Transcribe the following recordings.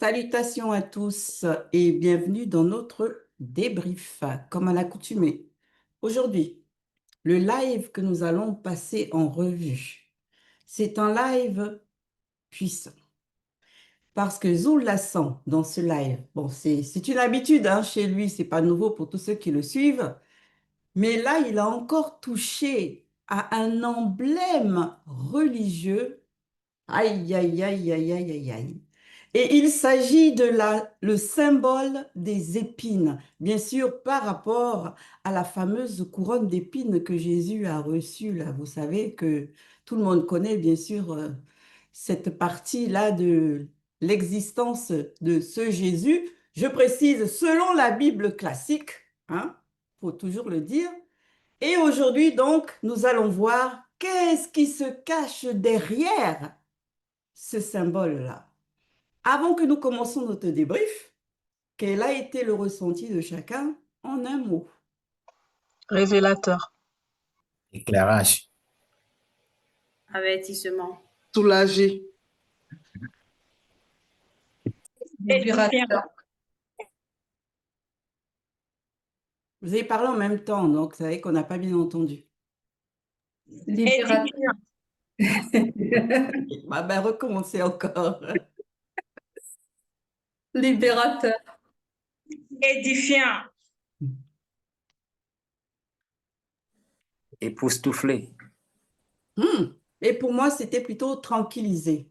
Salutations à tous et bienvenue dans notre débrief, comme à l'accoutumée. Aujourd'hui, le live que nous allons passer en revue, c'est un live puissant. Parce que Zoul Lassan, dans ce live, bon, c'est une habitude chez lui, c'est pas nouveau pour tous ceux qui le suivent, mais là, il a encore touché à un emblème religieux. Aïe, aïe, aïe, aïe, aïe, aïe, aïe. Et il s'agit de le symbole des épines, bien sûr par rapport à la fameuse couronne d'épines que Jésus a reçue, là. Vous savez que tout le monde connaît, bien sûr, cette partie-là de l'existence de ce Jésus. Je précise, selon la Bible classique, hein, faut toujours le dire. Et aujourd'hui, donc, nous allons voir qu'est-ce qui se cache derrière ce symbole-là. Avant que nous commençons notre débrief, quel a été le ressenti de chacun en un mot? Révélateur. Éclairage. Avertissement. Soulagé. Libérateur. Vous avez parlé en même temps, donc vous savez qu'on n'a pas bien entendu. Libérateur. Recommencez encore. Libérateur. Édifiant. Époustouflé. Et pour moi, c'était plutôt tranquillisé.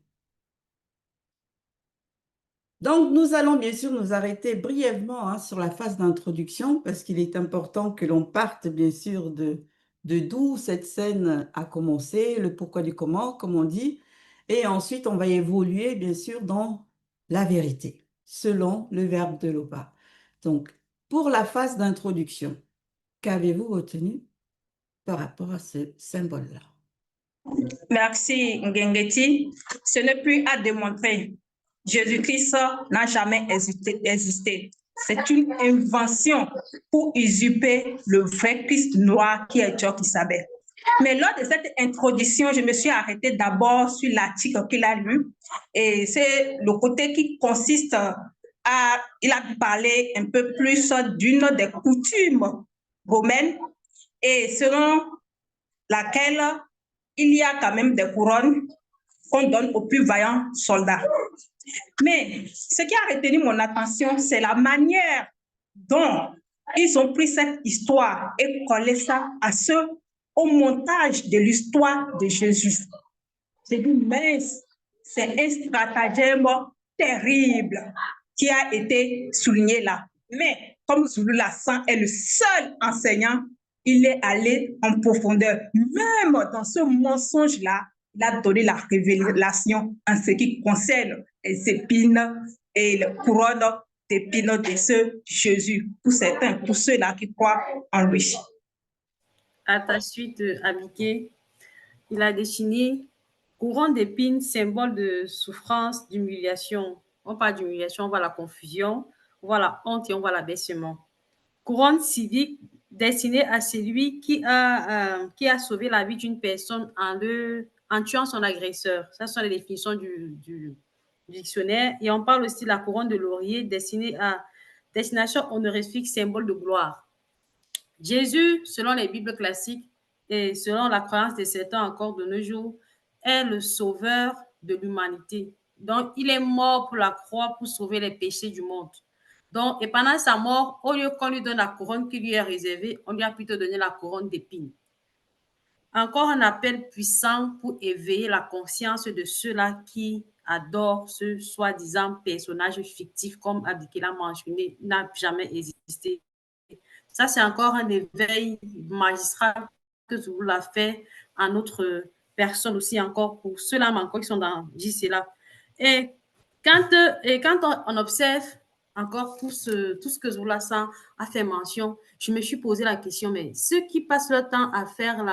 Donc, nous allons bien sûr nous arrêter brièvement sur la phase d'introduction parce qu'il est important que l'on parte bien sûr de d'où cette scène a commencé, le pourquoi du comment, comme on dit, et ensuite on va évoluer bien sûr dans la vérité, selon le verbe de Loba. Donc, pour la phase d'introduction, qu'avez-vous retenu par rapport à ce symbole-là? Merci, Ngengeti. Ce n'est plus à démontrer. Jésus-Christ n'a jamais existé. C'est une invention pour usurper le vrai Christ noir qui est Dieu qui s'appelle. Mais lors de cette introduction, je me suis arrêtée d'abord sur l'article qu'il a lu. Et c'est le côté qui consiste il a parlé un peu plus d'une des coutumes romaines et selon laquelle il y a quand même des couronnes qu'on donne aux plus vaillants soldats. Mais ce qui a retenu mon attention, c'est la manière dont ils ont pris cette histoire et collé ça au montage de l'histoire de Jésus. J'ai dit, mince, c'est un stratagème terrible qui a été souligné là. Mais comme Zoulou Lassan est le seul enseignant, il est allé en profondeur. Même dans ce mensonge-là, il a donné la révélation en ce qui concerne les épines et les couronnes d'épines de ce Jésus. Pour certains, pour ceux-là qui croient en lui. À ta suite, Abiké, il a dessiné couronne d'épines, symbole de souffrance, d'humiliation. On parle d'humiliation, on voit la confusion, on voit la honte et on voit l'abaissement. Couronne civique destinée à celui qui a sauvé la vie d'une personne en tuant son agresseur. Ça sont les définitions du dictionnaire. Et on parle aussi de la couronne de laurier destinée à destination honorifique, symbole de gloire. Jésus, selon les Bibles classiques et selon la croyance de certains encore de nos jours, est le sauveur de l'humanité. Donc, il est mort pour la croix pour sauver les péchés du monde. Donc, et pendant sa mort, au lieu qu'on lui donne la couronne qui lui est réservée, on lui a plutôt donné la couronne d'épines. Encore un appel puissant pour éveiller la conscience de ceux-là qui adorent ce soi-disant personnage fictif, comme Abdiké l'a mentionné, n'a jamais existé. Ça, c'est encore un éveil magistral que Zoulou l'a fait à notre personne aussi, encore pour ceux-là encore qui sont dans JCLA. Et quand on observe encore tout ce que Zoula a fait mention, je me suis posé la question, mais ceux qui passent leur temps à faire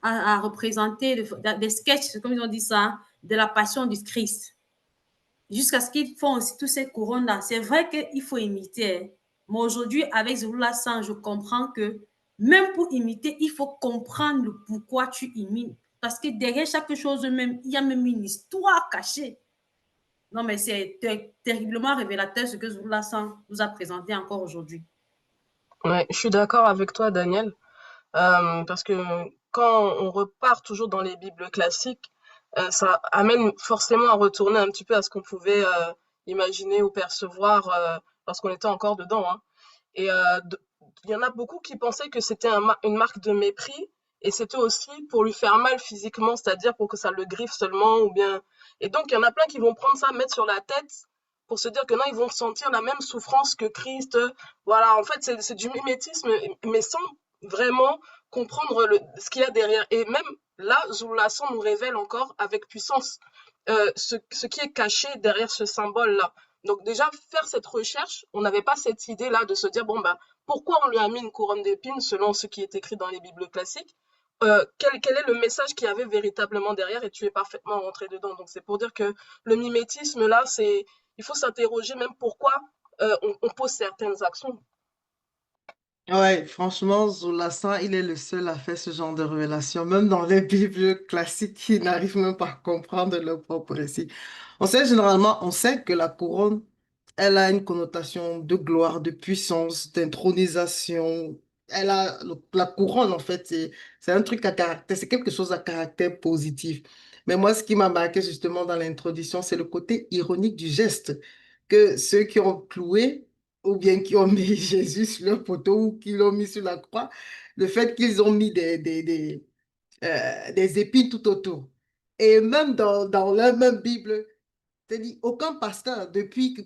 à représenter des sketchs, comme ils ont dit ça, de la passion du Christ, jusqu'à ce qu'ils font aussi toutes ces couronnes-là, c'est vrai qu'il faut imiter. Mais aujourd'hui, avec Zoula je comprends que même pour imiter, il faut comprendre le pourquoi tu imites. Parce que derrière chaque chose, même, il y a même une histoire cachée. Non, mais c'est terriblement révélateur ce que Zoulasan nous a présenté encore aujourd'hui. Ouais, je suis d'accord avec toi, Daniel, parce que quand on repart toujours dans les Bibles classiques, ça amène forcément à retourner un petit peu à ce qu'on pouvait imaginer ou percevoir lorsqu'on était encore dedans, hein. Et il y en a beaucoup qui pensaient que c'était une marque de mépris et c'était aussi pour lui faire mal physiquement, c'est-à-dire pour que ça le griffe seulement ou bien. Et donc, il y en a plein qui vont prendre ça, mettre sur la tête pour se dire que non, ils vont ressentir la même souffrance que Christ. Voilà, en fait, c'est du mimétisme, mais sans vraiment comprendre ce qu'il y a derrière. Et même là, Zoulasson nous révèle encore avec puissance ce qui est caché derrière ce symbole-là. Donc déjà, faire cette recherche, on n'avait pas cette idée-là de se dire, bon, bah, pourquoi on lui a mis une couronne d'épines selon ce qui est écrit dans les Bibles classiques? Quel est le message qu'il y avait véritablement derrière? Et tu es parfaitement rentré dedans. Donc c'est pour dire que le mimétisme, là, il faut s'interroger même pourquoi on pose certaines actions. Ouais, franchement, Zolassin, il est le seul à faire ce genre de révélation. Même dans les Bibles classiques, ils n'arrivent même pas à comprendre leur propre récit. On sait que la couronne, elle a une connotation de gloire, de puissance, d'intronisation. La couronne, en fait, c'est un truc à caractère, c'est quelque chose à caractère positif. Mais moi, ce qui m'a marqué justement dans l'introduction, c'est le côté ironique du geste que ceux qui ont cloué ou bien qui ont mis Jésus sur leur poteau ou qui l'ont mis sur la croix, le fait qu'ils ont mis des épines tout autour. Et même dans la même Bible, c'est-à-dire, aucun pasteur,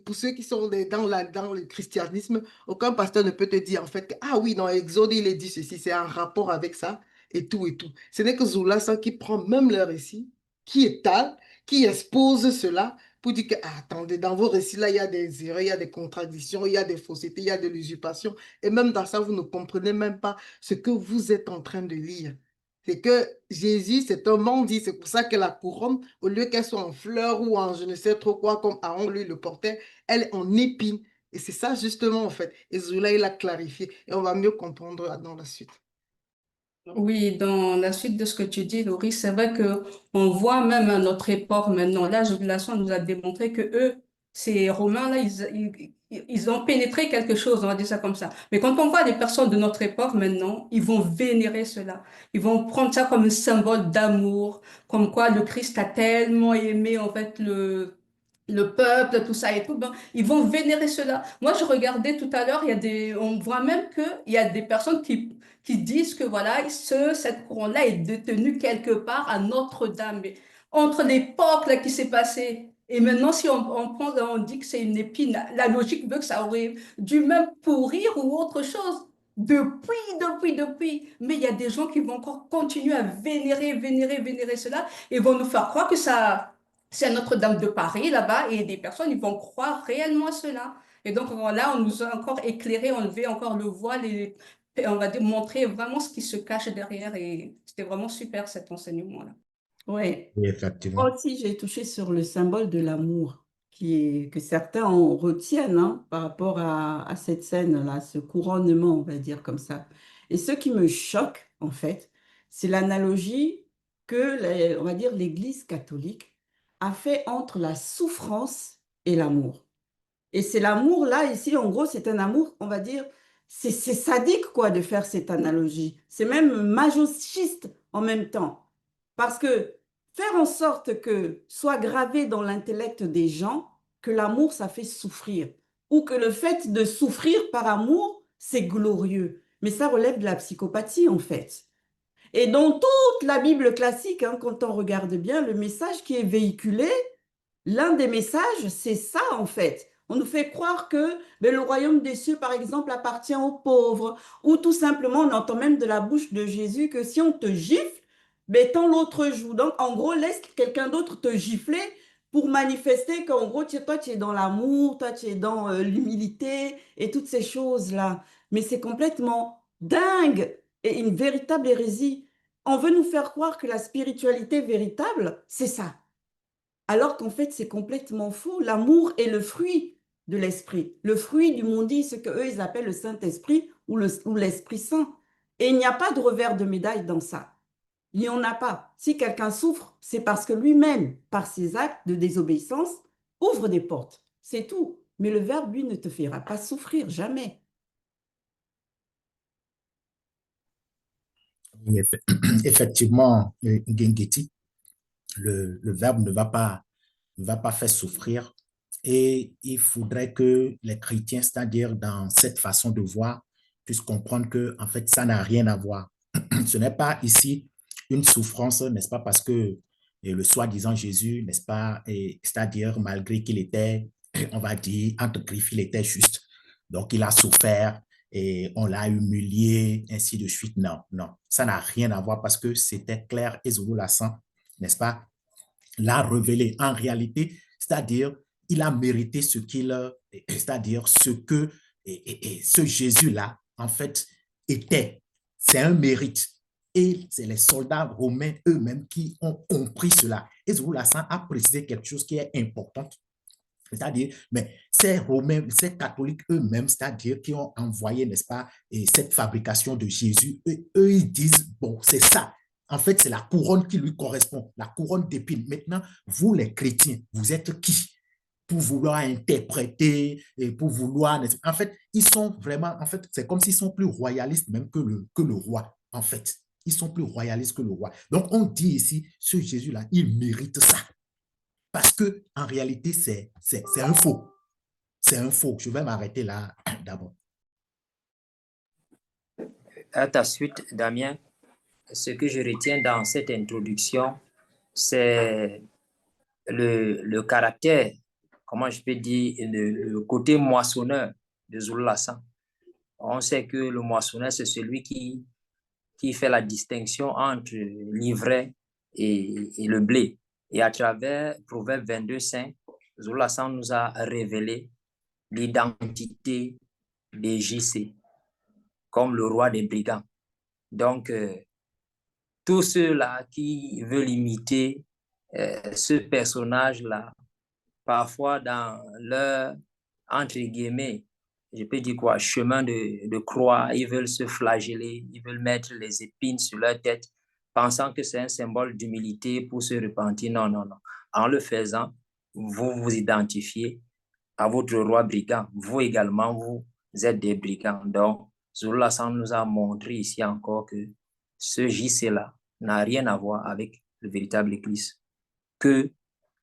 pour ceux qui sont dans le christianisme, aucun pasteur ne peut te dire en fait que, ah oui, dans Exode, il est dit ceci, c'est un rapport avec ça, et tout, et tout. Ce n'est que Zoula ça, qui prend même le récit, qui étale, qui expose cela, pour dire que, ah, attendez, dans vos récits-là, il y a des erreurs, il y a des contradictions, il y a des faussetés, il y a de l'usurpation, et même dans ça, vous ne comprenez même pas ce que vous êtes en train de lire. C'est que Jésus, c'est un mendie. C'est pour ça que la couronne, au lieu qu'elle soit en fleurs ou en je ne sais trop quoi, comme Aaron lui le portait, elle est en épine. Et c'est ça justement, en fait. Et Zoula, il a clarifié. Et on va mieux comprendre dans la suite. Oui, dans la suite de ce que tu dis, Laurie, c'est vrai que on voit même à notre époque maintenant, la Jubilation nous a démontré que eux, ces Romains-là, ils ont pénétré quelque chose, on va dire ça comme ça. Mais quand on voit les personnes de notre époque maintenant, ils vont vénérer cela. Ils vont prendre ça comme un symbole d'amour, comme quoi le Christ a tellement aimé, en fait, le peuple, tout ça et tout, ben, ils vont vénérer cela. Moi, je regardais tout à l'heure, on voit même qu'il y a des personnes qui disent que voilà, cette couronne-là est détenue quelque part à Notre-Dame. Mais entre l'époque là qui s'est passée et maintenant, si on dit que c'est une épine, la logique veut que ça aurait dû même pourrir ou autre chose. Depuis. Mais il y a des gens qui vont encore continuer à vénérer cela et vont nous faire croire que ça, c'est Notre-Dame de Paris là-bas et des personnes, ils vont croire réellement à cela. Et donc voilà, on nous a encore éclairé, enlevé encore le voile et on va dire, montrer vraiment ce qui se cache derrière. Et c'était vraiment super cet enseignement-là. Oui. Oui, Moi effectivement. aussi, j'ai touché sur le symbole de l'amour que certains retiennent hein, par rapport à cette scène-là, ce couronnement, on va dire comme ça. Et ce qui me choque, en fait, c'est l'analogie que, on va dire, l'Église catholique a fait entre la souffrance et l'amour. Et c'est l'amour, là, ici, en gros, c'est un amour, on va dire, c'est sadique, quoi, de faire cette analogie. C'est même masochiste en même temps. Parce que faire en sorte que soit gravé dans l'intellect des gens que l'amour, ça fait souffrir. Ou que le fait de souffrir par amour, c'est glorieux. Mais ça relève de la psychopathie, en fait. Et dans toute la Bible classique, hein, quand on regarde bien, le message qui est véhiculé, l'un des messages, c'est ça en fait. On nous fait croire que ben, le royaume des cieux, par exemple, appartient aux pauvres. Ou tout simplement, on entend même de la bouche de Jésus que si on te gifle, ben, tends l'autre joue. Donc, en gros, laisse quelqu'un d'autre te gifler pour manifester qu'en gros, toi, tu es dans l'amour, toi, tu es dans l'humilité et toutes ces choses-là. Mais c'est complètement dingue et une véritable hérésie. On veut nous faire croire que la spiritualité véritable, c'est ça. Alors qu'en fait, c'est complètement faux. L'amour est le fruit de l'esprit. Le fruit du mondit, ce qu'eux, ils appellent le Saint-Esprit ou l'Esprit Saint. Et il n'y a pas de revers de médaille dans ça. Il n'y en a pas. Si quelqu'un souffre, c'est parce que lui-même, par ses actes de désobéissance, ouvre des portes, c'est tout. Mais le Verbe, lui, ne te fera pas souffrir, jamais. Et effectivement, Ngengeti, le Verbe ne va pas faire souffrir. Et il faudrait que les chrétiens, c'est-à-dire dans cette façon de voir, puissent comprendre que, en fait, ça n'a rien à voir. Ce n'est pas ici une souffrance, n'est-ce pas, parce que le soi-disant Jésus, n'est-ce pas, c'est-à-dire malgré qu'il était, on va dire, entre griffes, il était juste. Donc, il a souffert et on l'a humilié, ainsi de suite. Non, non, ça n'a rien à voir parce que c'était clair et Zulu Lassan, n'est-ce pas, l'a révélé en réalité, c'est-à-dire il a mérité ce qu'il, c'est-à-dire ce que ce Jésus-là, en fait, était. C'est un mérite. Et c'est les soldats romains eux-mêmes qui ont compris cela. Et Zoulassan a précisé quelque chose qui est important. C'est-à-dire, mais ces Romains, ces catholiques eux-mêmes, c'est-à-dire qui ont envoyé, n'est-ce pas, et cette fabrication de Jésus, eux, ils disent, bon, c'est ça. En fait, c'est la couronne qui lui correspond, la couronne d'épines. Maintenant, vous les chrétiens, vous êtes qui pour vouloir interpréter et pour vouloir... En fait, ils sont vraiment... En fait, c'est comme s'ils sont plus royalistes même que le roi, en fait. Ils sont plus royalistes que le roi. Donc, on dit ici, ce Jésus-là, il mérite ça. Parce que en réalité, c'est un faux. C'est un faux. Je vais m'arrêter là d'abord. À ta suite, Damien, ce que je retiens dans cette introduction, c'est le caractère, comment je peux dire, le côté moissonneur de Zulu Lassan. On sait que le moissonneur, c'est celui qui fait la distinction entre l'ivraie et le blé. Et à travers Proverbe 22:5, Zulu Lassan nous a révélé l'identité des JC comme le roi des brigands. Donc, tous ceux-là qui veulent imiter ce personnage-là, parfois dans leur, entre guillemets, je peux dire quoi, chemin de croix, ils veulent se flageller, ils veulent mettre les épines sur leur tête, pensant que c'est un symbole d'humilité pour se repentir. Non, non, non. En le faisant, vous vous identifiez à votre roi brigand. Vous également, vous êtes des brigands. Donc, Zulu Lassan nous a montré ici encore que ce JC-là n'a rien à voir avec le véritable Église que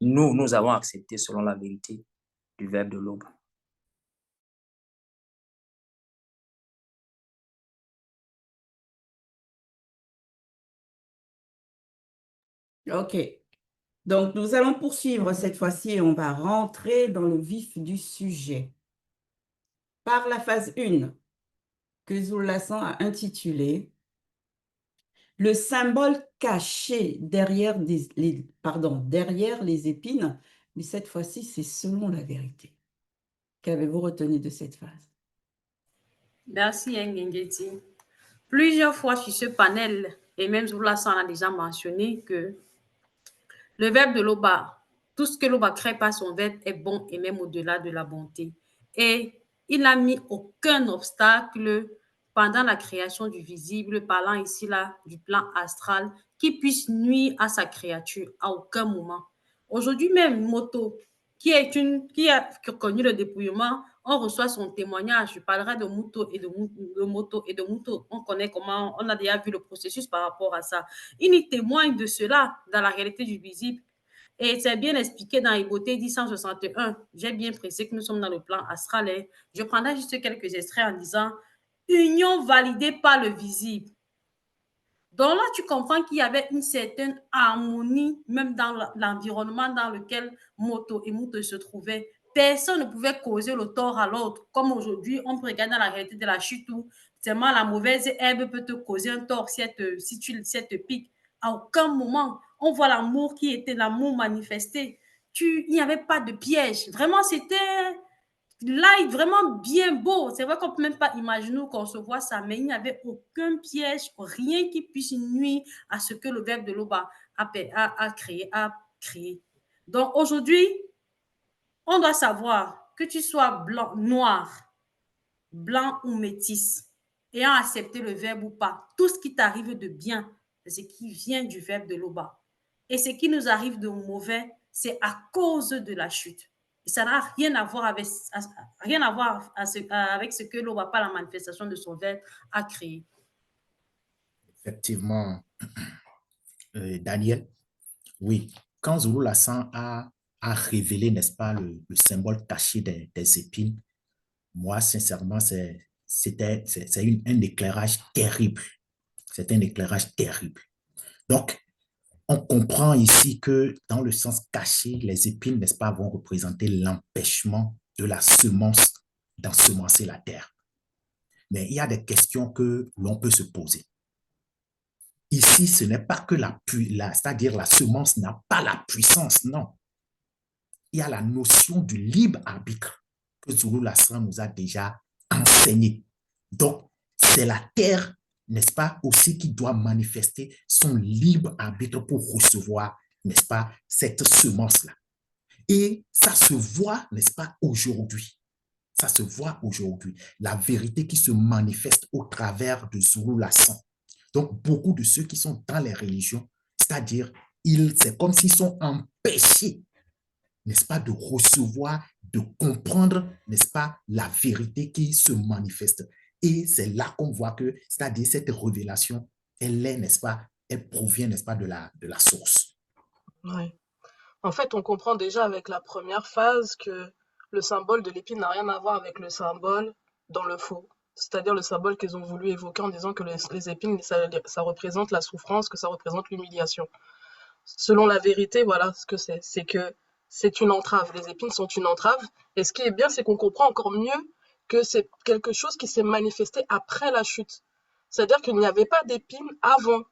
nous avons accepté selon la vérité du Verbe de l'aube. OK. Donc, nous allons poursuivre cette fois-ci et on va rentrer dans le vif du sujet. Par la phase 1, que Zulu Lassan a intitulée « Le symbole caché derrière derrière les épines », mais cette fois-ci, c'est selon la vérité. Qu'avez-vous retenu de cette phase? Merci, Ngengeti. Plusieurs fois sur ce panel, et même Zulu Lassan a déjà mentionné que le Verbe de l'Oba, tout ce que l'Oba crée par son Verbe est bon et même au-delà de la bonté. Et il n'a mis aucun obstacle pendant la création du visible, parlant ici là du plan astral, qui puisse nuire à sa créature à aucun moment. Aujourd'hui même, Moto, qui a connu le dépouillement, on reçoit son témoignage. Je parlerai de Moto et de Moto. On connaît comment, on a déjà vu le processus par rapport à ça. Il y témoigne de cela dans la réalité du visible. Et c'est bien expliqué dans Hypothèse 1061. J'ai bien précisé que nous sommes dans le plan astral. Je prendrai juste quelques extraits en disant union validée par le visible. Donc là, tu comprends qu'il y avait une certaine harmonie, même dans l'environnement dans lequel Moto et Moto se trouvaient. Personne ne pouvait causer le tort à l'autre. Comme aujourd'hui, on peut regarder dans la réalité de la chute où seulement la mauvaise herbe peut te causer un tort si elle te pique. À aucun moment, on voit l'amour qui était l'amour manifesté. Il n'y avait pas de piège. Vraiment, c'était live, vraiment bien beau. C'est vrai qu'on ne peut même pas imaginer ou concevoir ça, mais il n'y avait aucun piège, rien qui puisse nuire à ce que le Verbe de l'Oba a créé. Donc aujourd'hui, on doit savoir que tu sois blanc, noir, blanc ou métis, ayant accepté le Verbe ou pas, tout ce qui t'arrive de bien, c'est ce qui vient du Verbe de l'Oba. Et ce qui nous arrive de mauvais, c'est à cause de la chute. ça n'a rien à voir avec, avec ce que l'eau va pas la manifestation de son verbe a créé. Effectivement, Daniel, oui, quand Zulu Lassan a révélé, n'est-ce pas, le symbole caché des épines, moi, sincèrement, c'est un éclairage terrible. C'est un éclairage terrible. Donc, on comprend ici que dans le sens caché, les épines, n'est-ce pas, vont représenter l'empêchement de la semence d'ensemencer la terre. Mais il y a des questions que l'on peut se poser. Ici, ce n'est pas que c'est-à-dire la semence n'a pas la puissance, non. Il y a la notion du libre arbitre que Zulu Lassan nous a déjà enseigné. Donc, c'est la terre, n'est-ce pas, aussi qui doit manifester son libre arbitre pour recevoir, n'est-ce pas, cette semence-là. Et ça se voit, n'est-ce pas, aujourd'hui. Ça se voit aujourd'hui. La vérité qui se manifeste au travers de Zulu Lassan. Donc, beaucoup de ceux qui sont dans les religions, c'est-à-dire, c'est comme s'ils sont empêchés, n'est-ce pas, de recevoir, de comprendre, n'est-ce pas, la vérité qui se manifeste. Et c'est là qu'on voit que, c'est-à-dire, cette révélation, elle est, n'est-ce pas, elle provient, n'est-ce pas, de la source. Oui. En fait, on comprend déjà avec la première phase que le symbole de l'épine n'a rien à voir avec le symbole dans le faux. C'est-à-dire le symbole qu'ils ont voulu évoquer en disant que les épines, ça représente la souffrance, que ça représente l'humiliation. Selon la vérité, voilà ce que c'est que c'est une entrave. Les épines sont une entrave. Et ce qui est bien, c'est qu'on comprend encore mieux que c'est quelque chose qui s'est manifesté après la chute. C'est-à-dire qu'il n'y avait pas d'épines avant.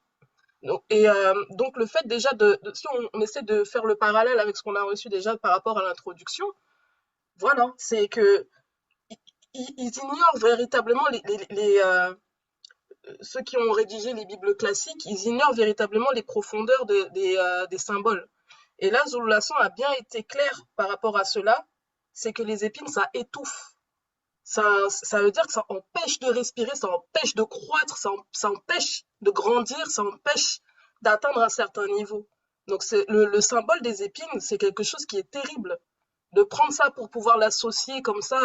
Donc le fait déjà si on essaie de faire le parallèle avec ce qu'on a reçu déjà par rapport à l'introduction, voilà, c'est que ils ignorent véritablement ceux qui ont rédigé les Bibles classiques, ils ignorent véritablement les profondeurs des symboles. Et là, Zulu Lassan a bien été clair par rapport à cela, c'est que les épines, ça étouffe. Ça veut dire que ça empêche de respirer, ça empêche de croître, ça empêche de grandir, ça empêche d'atteindre un certain niveau. Donc le symbole des épines, c'est quelque chose qui est terrible. De prendre ça pour pouvoir l'associer comme ça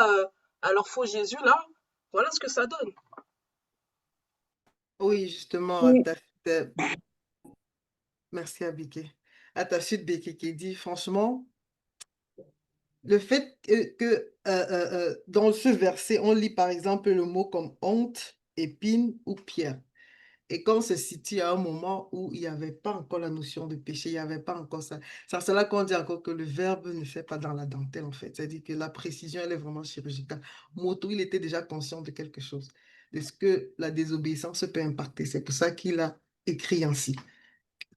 à leur faux Jésus, là, voilà ce que ça donne. Oui, justement, Oui. Merci Abiké. À ta suite, Béké qui dit, franchement, le fait que dans ce verset, on lit par exemple le mot comme honte, épine ou pierre. Et quand on se situe à un moment où il n'y avait pas encore la notion de péché, il n'y avait pas encore ça. C'est là qu'on dit encore que le verbe ne fait pas dans la dentelle, en fait. C'est-à-dire que la précision, elle est vraiment chirurgicale. Moto, il était déjà conscient de quelque chose, de ce que la désobéissance peut impacter. C'est pour ça qu'il a écrit ainsi.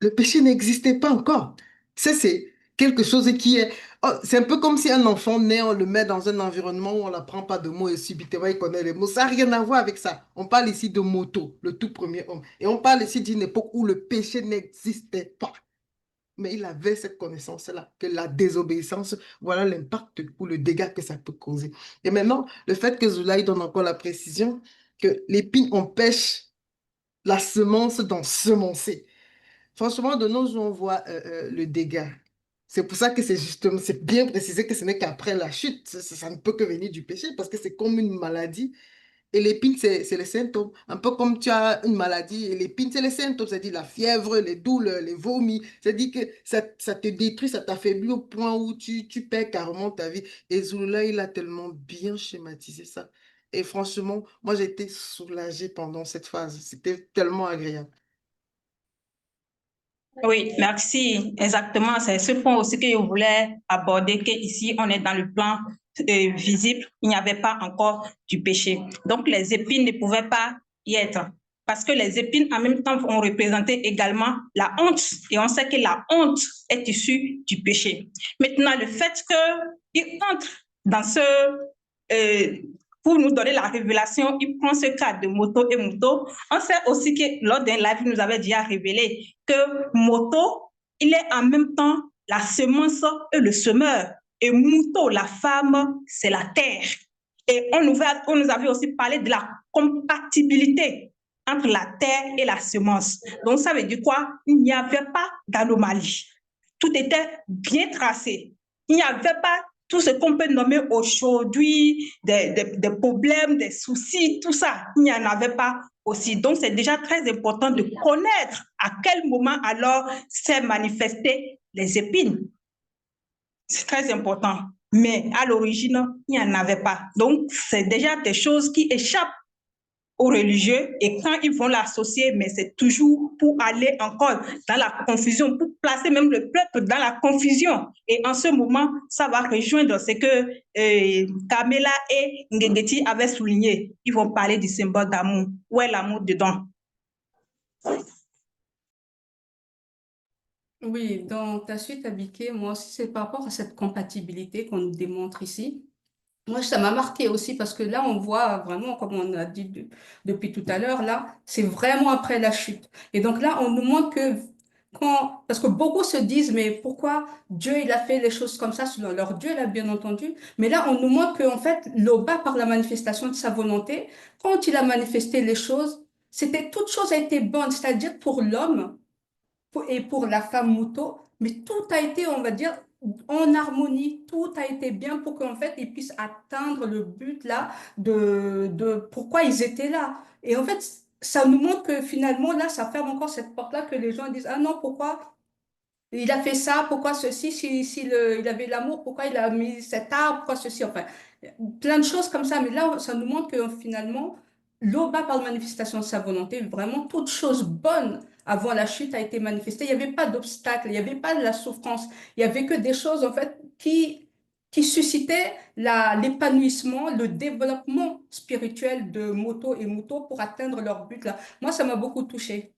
Le péché n'existait pas encore. Ça, c'est quelque chose qui est... Oh, c'est un peu comme si un enfant naît, on le met dans un environnement où on n'apprend pas de mots et subitement il connaît les mots. Ça n'a rien à voir avec ça. On parle ici de Moto, le tout premier homme. Et on parle ici d'une époque où le péché n'existait pas. Mais il avait cette connaissance-là, que la désobéissance, voilà l'impact ou le dégât que ça peut causer. Et maintenant, le fait que Zulaï donne encore la précision que l'épine empêche la semence d'ensemencer. Franchement, de nos jours, on voit le dégât. C'est pour ça que c'est bien précisé que ce n'est qu'après la chute. Ça ne peut que venir du péché parce que c'est comme une maladie. Et l'épine, c'est les symptômes. Un peu comme tu as une maladie et l'épine, c'est les symptômes. C'est-à-dire la fièvre, les douleurs, les vomis. C'est-à-dire que ça te détruit, ça t'affaiblit au point où tu perds carrément ta vie. Et Zulula, il a tellement bien schématisé ça. Et franchement, moi, j'ai été soulagée pendant cette phase. C'était tellement agréable. Oui, merci. Exactement, c'est ce point aussi que je voulais aborder, qu'ici, on est dans le plan visible, il n'y avait pas encore du péché. Donc, les épines ne pouvaient pas y être. Parce que les épines, en même temps, ont représenté également la honte. Et on sait que la honte est issue du péché. Maintenant, le fait qu'il entre dans pour nous donner la révélation, il prend ce cas de Moto et Moto. On sait aussi que lors d'un live, il nous avait déjà révélé que Moto, il est en même temps la semence et le semeur. Et Moto, la femme, c'est la terre. Et on nous avait aussi parlé de la compatibilité entre la terre et la semence. Donc, ça veut dire quoi? Il n'y avait pas d'anomalie. Tout était bien tracé. Il n'y avait pas tout ce qu'on peut nommer aujourd'hui, des problèmes, des soucis, tout ça, il n'y en avait pas aussi. Donc, c'est déjà très important de connaître à quel moment alors s'est manifesté les épines. C'est très important. Mais à l'origine, il n'y en avait pas. Donc, c'est déjà des choses qui échappent aux religieux, et quand ils vont l'associer, mais c'est toujours pour aller encore dans la confusion, pour placer même le peuple dans la confusion. Et en ce moment, ça va rejoindre ce que Kamela et Ngengeti avaient souligné. Ils vont parler du symbole d'amour. Où est l'amour dedans? Oui, dans ta suite, Abiké, moi aussi, c'est par rapport à cette compatibilité qu'on nous démontre ici. Moi, ça m'a marqué aussi parce que là, on voit vraiment, comme on a dit depuis tout à l'heure, là, c'est vraiment après la chute. Et donc là, on nous montre que parce que beaucoup se disent, mais pourquoi Dieu, il a fait les choses comme ça selon leur Dieu, là, bien entendu. Mais là, on nous montre qu'en fait, Loba, par la manifestation de sa volonté, quand il a manifesté les choses, toute chose a été bonne, c'est-à-dire pour l'homme et pour la femme Mouto, mais tout a été, on va dire, en harmonie, tout a été bien pour qu'en fait, ils puissent atteindre le but là de pourquoi ils étaient là. Et en fait, ça nous montre que finalement, là, ça ferme encore cette porte-là que les gens disent, ah non, pourquoi il a fait ça, pourquoi ceci, si il avait l'amour, pourquoi il a mis cet arbre, pourquoi ceci, enfin, plein de choses comme ça. Mais là, ça nous montre que finalement, l'Oba, par la manifestation de sa volonté, vraiment, toute chose bonne avant la chute a été manifestée. Il n'y avait pas d'obstacle, il n'y avait pas de la souffrance, il n'y avait que des choses, en fait, qui suscitaient l'épanouissement, le développement spirituel de Moto et Muto pour atteindre leur but là. Moi, ça m'a beaucoup touchée.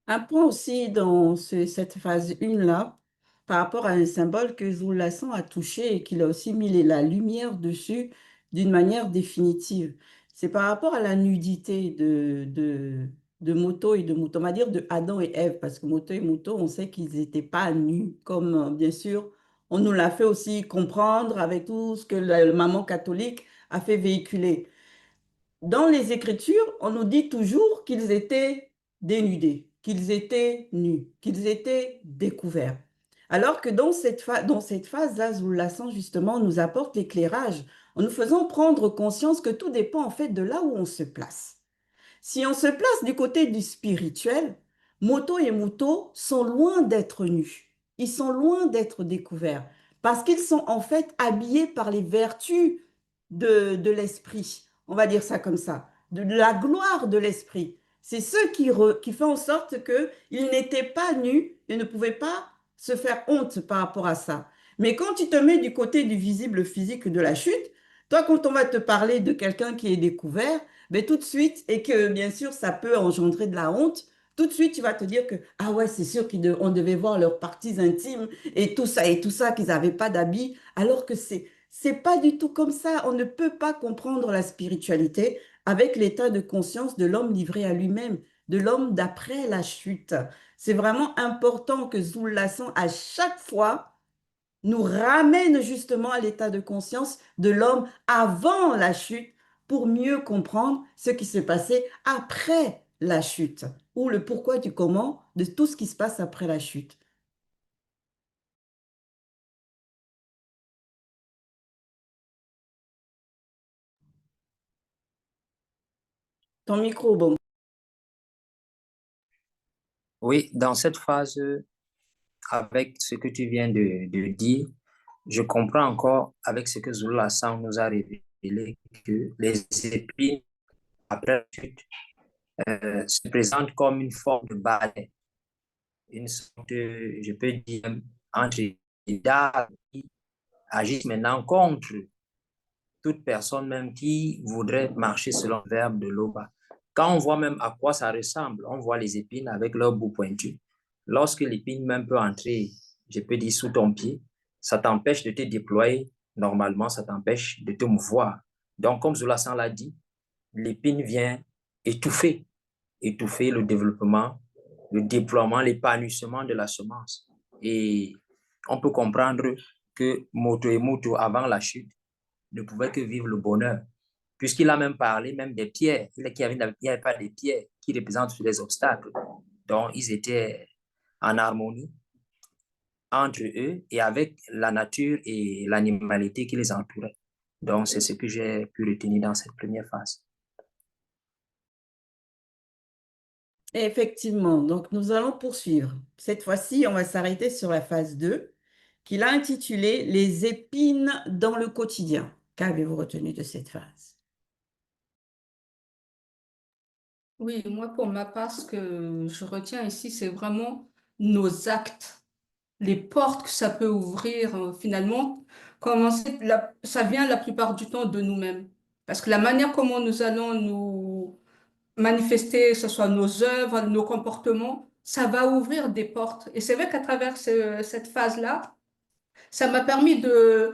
Un point aussi dans cette phase 1 là, par rapport à un symbole que Zoulasan a touché et qu'il a aussi mis la lumière dessus d'une manière définitive. C'est par rapport à la nudité de Moto et de Mouton, on va dire de Adam et Ève, parce que Moto et Mouton, on sait qu'ils n'étaient pas nus, comme bien sûr, on nous l'a fait aussi comprendre avec tout ce que la maman catholique a fait véhiculer. Dans les Écritures, on nous dit toujours qu'ils étaient dénudés, qu'ils étaient nus, qu'ils étaient découverts. Alors que dans cette phase-là, Zoulasan, justement, nous apporte l'éclairage en nous faisant prendre conscience que tout dépend en fait de là où on se place. Si on se place du côté du spirituel, Moto et Muto sont loin d'être nus. Ils sont loin d'être découverts parce qu'ils sont en fait habillés par les vertus de l'esprit. On va dire ça comme ça, de la gloire de l'esprit. C'est ce qui fait en sorte qu'ils n'étaient pas nus et ne pouvaient pas se faire honte par rapport à ça. Mais quand tu te mets du côté du visible physique de la chute, toi, quand on va te parler de quelqu'un qui est découvert, mais tout de suite, et que bien sûr, ça peut engendrer de la honte, tout de suite, tu vas te dire que, ah ouais, c'est sûr qu'on devait voir leurs parties intimes et tout ça, qu'ils n'avaient pas d'habits, alors que c'est pas du tout comme ça. On ne peut pas comprendre la spiritualité avec l'état de conscience de l'homme livré à lui-même, de l'homme d'après la chute. C'est vraiment important que Zoulasan, à chaque fois, nous ramène justement à l'état de conscience de l'homme avant la chute pour mieux comprendre ce qui s'est passé après la chute ou le pourquoi du comment de tout ce qui se passe après la chute. Ton micro, bon. Oui, dans cette phase, avec ce que tu viens de dire, je comprends encore avec ce que Zula Sang nous a révélé que les épines après la chute se présentent comme une forme de balai, une sorte, je peux dire, entre les dards qui agissent maintenant contre toute personne même qui voudrait marcher selon le verbe de Loba. Quand on voit même à quoi ça ressemble, on voit les épines avec leur bout pointu. Lorsque l'épine même peut entrer, je peux dire, sous ton pied, ça t'empêche de te déployer. Normalement, ça t'empêche de te mouvoir. Donc, comme Zoulasan l'a dit, l'épine vient étouffer le développement, le déploiement, l'épanouissement de la semence. Et on peut comprendre que Moto et Muto, avant la chute, ne pouvait que vivre le bonheur, puisqu'il a même parlé même des pierres. Il n'y avait pas des pierres qui représentent les obstacles. Donc, ils étaient en harmonie. entre eux et avec la nature et l'animalité qui les entourait. Donc, c'est ce que j'ai pu retenir dans cette première phase. Effectivement, donc nous allons poursuivre. Cette fois-ci, on va s'arrêter sur la phase 2, qu'il a intitulée Les épines dans le quotidien. Qu'avez-vous retenu de cette phase? Oui, moi, pour ma part, ce que je retiens ici, c'est vraiment nos actes, les portes que ça peut ouvrir finalement. Ça vient la plupart du temps de nous-mêmes. Parce que la manière comment nous allons nous manifester, que ce soit nos œuvres, nos comportements, ça va ouvrir des portes. Et c'est vrai qu'à travers cette phase-là, ça m'a permis de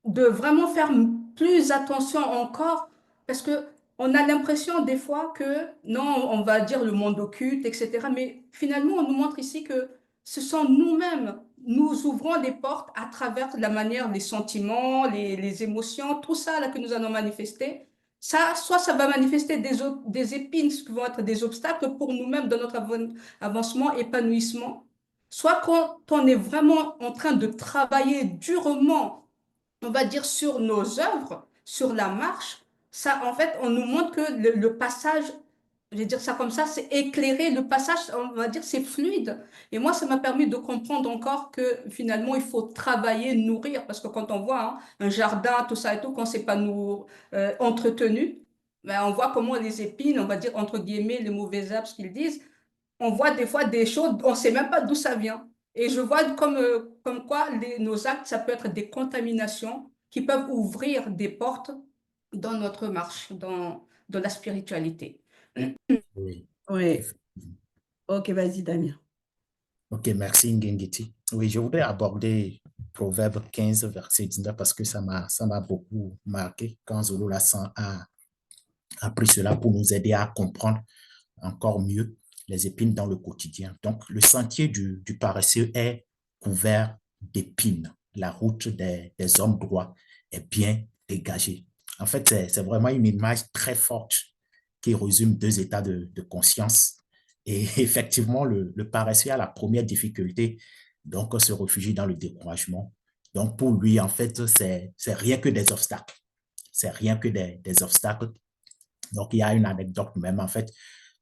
vraiment faire plus attention encore, parce que on a l'impression des fois que, non, on va dire le monde occulte, etc. Mais finalement, on nous montre ici que ce sont nous-mêmes, nous ouvrons les portes à travers la manière, les sentiments, les émotions, tout ça là que nous allons manifester. Ça, soit ça va manifester des épines qui vont être des obstacles pour nous-mêmes dans notre avancement, épanouissement, soit quand on est vraiment en train de travailler durement, on va dire, sur nos œuvres, sur la marche, ça, en fait, on nous montre que le passage, je vais dire ça comme ça, c'est éclairé, le passage, on va dire, c'est fluide. Et moi, ça m'a permis de comprendre encore que finalement, il faut travailler, nourrir, parce que quand on voit un jardin, tout ça et tout, quand c'est pas entretenu, ben, on voit comment les épines, on va dire, entre guillemets, les mauvais herbes, ce qu'ils disent, on voit des fois des choses, on ne sait même pas d'où ça vient. Et je vois comme quoi nos actes, ça peut être des contaminations qui peuvent ouvrir des portes dans notre marche, dans la spiritualité. Oui, Oui, effectivement. ok, vas-y, Damien. Ok, merci Ngengeti. Oui, je voudrais aborder Proverbe 15, verset 19, parce que ça m'a beaucoup marqué quand Zolo Lassan a pris cela pour nous aider à comprendre encore mieux les épines dans le quotidien. Donc, le sentier du paresseux est couvert d'épines. La route des hommes droits est bien dégagée. En fait, c'est vraiment une image très forte qui résume deux états de conscience. Et effectivement, le paresseux a la première difficulté, donc se réfugie dans le découragement. Donc, pour lui, en fait, c'est rien que des obstacles. C'est rien que des obstacles. Donc, il y a une anecdote même, en fait,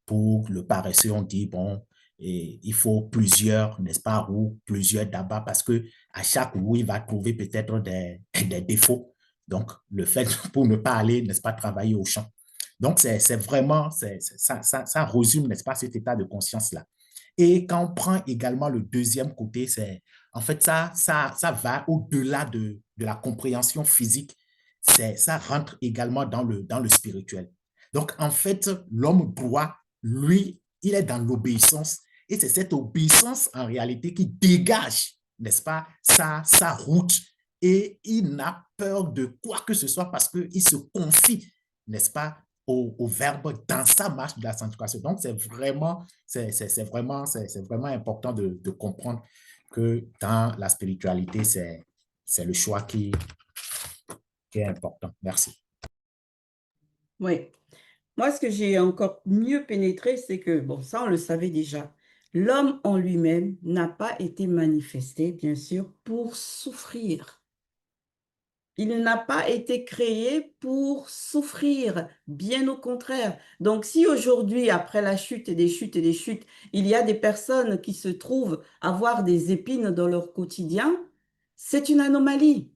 pour le paresseux, on dit, bon, et il faut plusieurs, n'est-ce pas, roues, plusieurs d'abats, parce que à chaque roue, il va trouver peut-être des défauts. Donc, le fait pour ne pas aller, n'est-ce pas, travailler au champ. Donc, c'est vraiment, ça résume, n'est-ce pas, cet état de conscience-là. Et quand on prend également le deuxième côté, c'est, en fait, ça va au-delà de la compréhension physique. Ça rentre également dans le spirituel. Donc, en fait, l'homme droit, lui, il est dans l'obéissance. Et c'est cette obéissance, en réalité, qui dégage, n'est-ce pas, sa route. Et il n'a peur de quoi que ce soit parce qu'il se confie, n'est-ce pas, au Verbe dans sa marche de la sanctification. Donc, c'est vraiment important de comprendre que dans la spiritualité, c'est le choix qui est important. Merci. Oui. Moi, ce que j'ai encore mieux pénétré, c'est que, bon, ça, on le savait déjà, l'homme en lui-même n'a pas été manifesté, bien sûr, pour souffrir. Il n'a pas été créé pour souffrir, bien au contraire. Donc, si aujourd'hui, après la chute et des chutes et des chutes, il y a des personnes qui se trouvent avoir des épines dans leur quotidien, c'est une anomalie.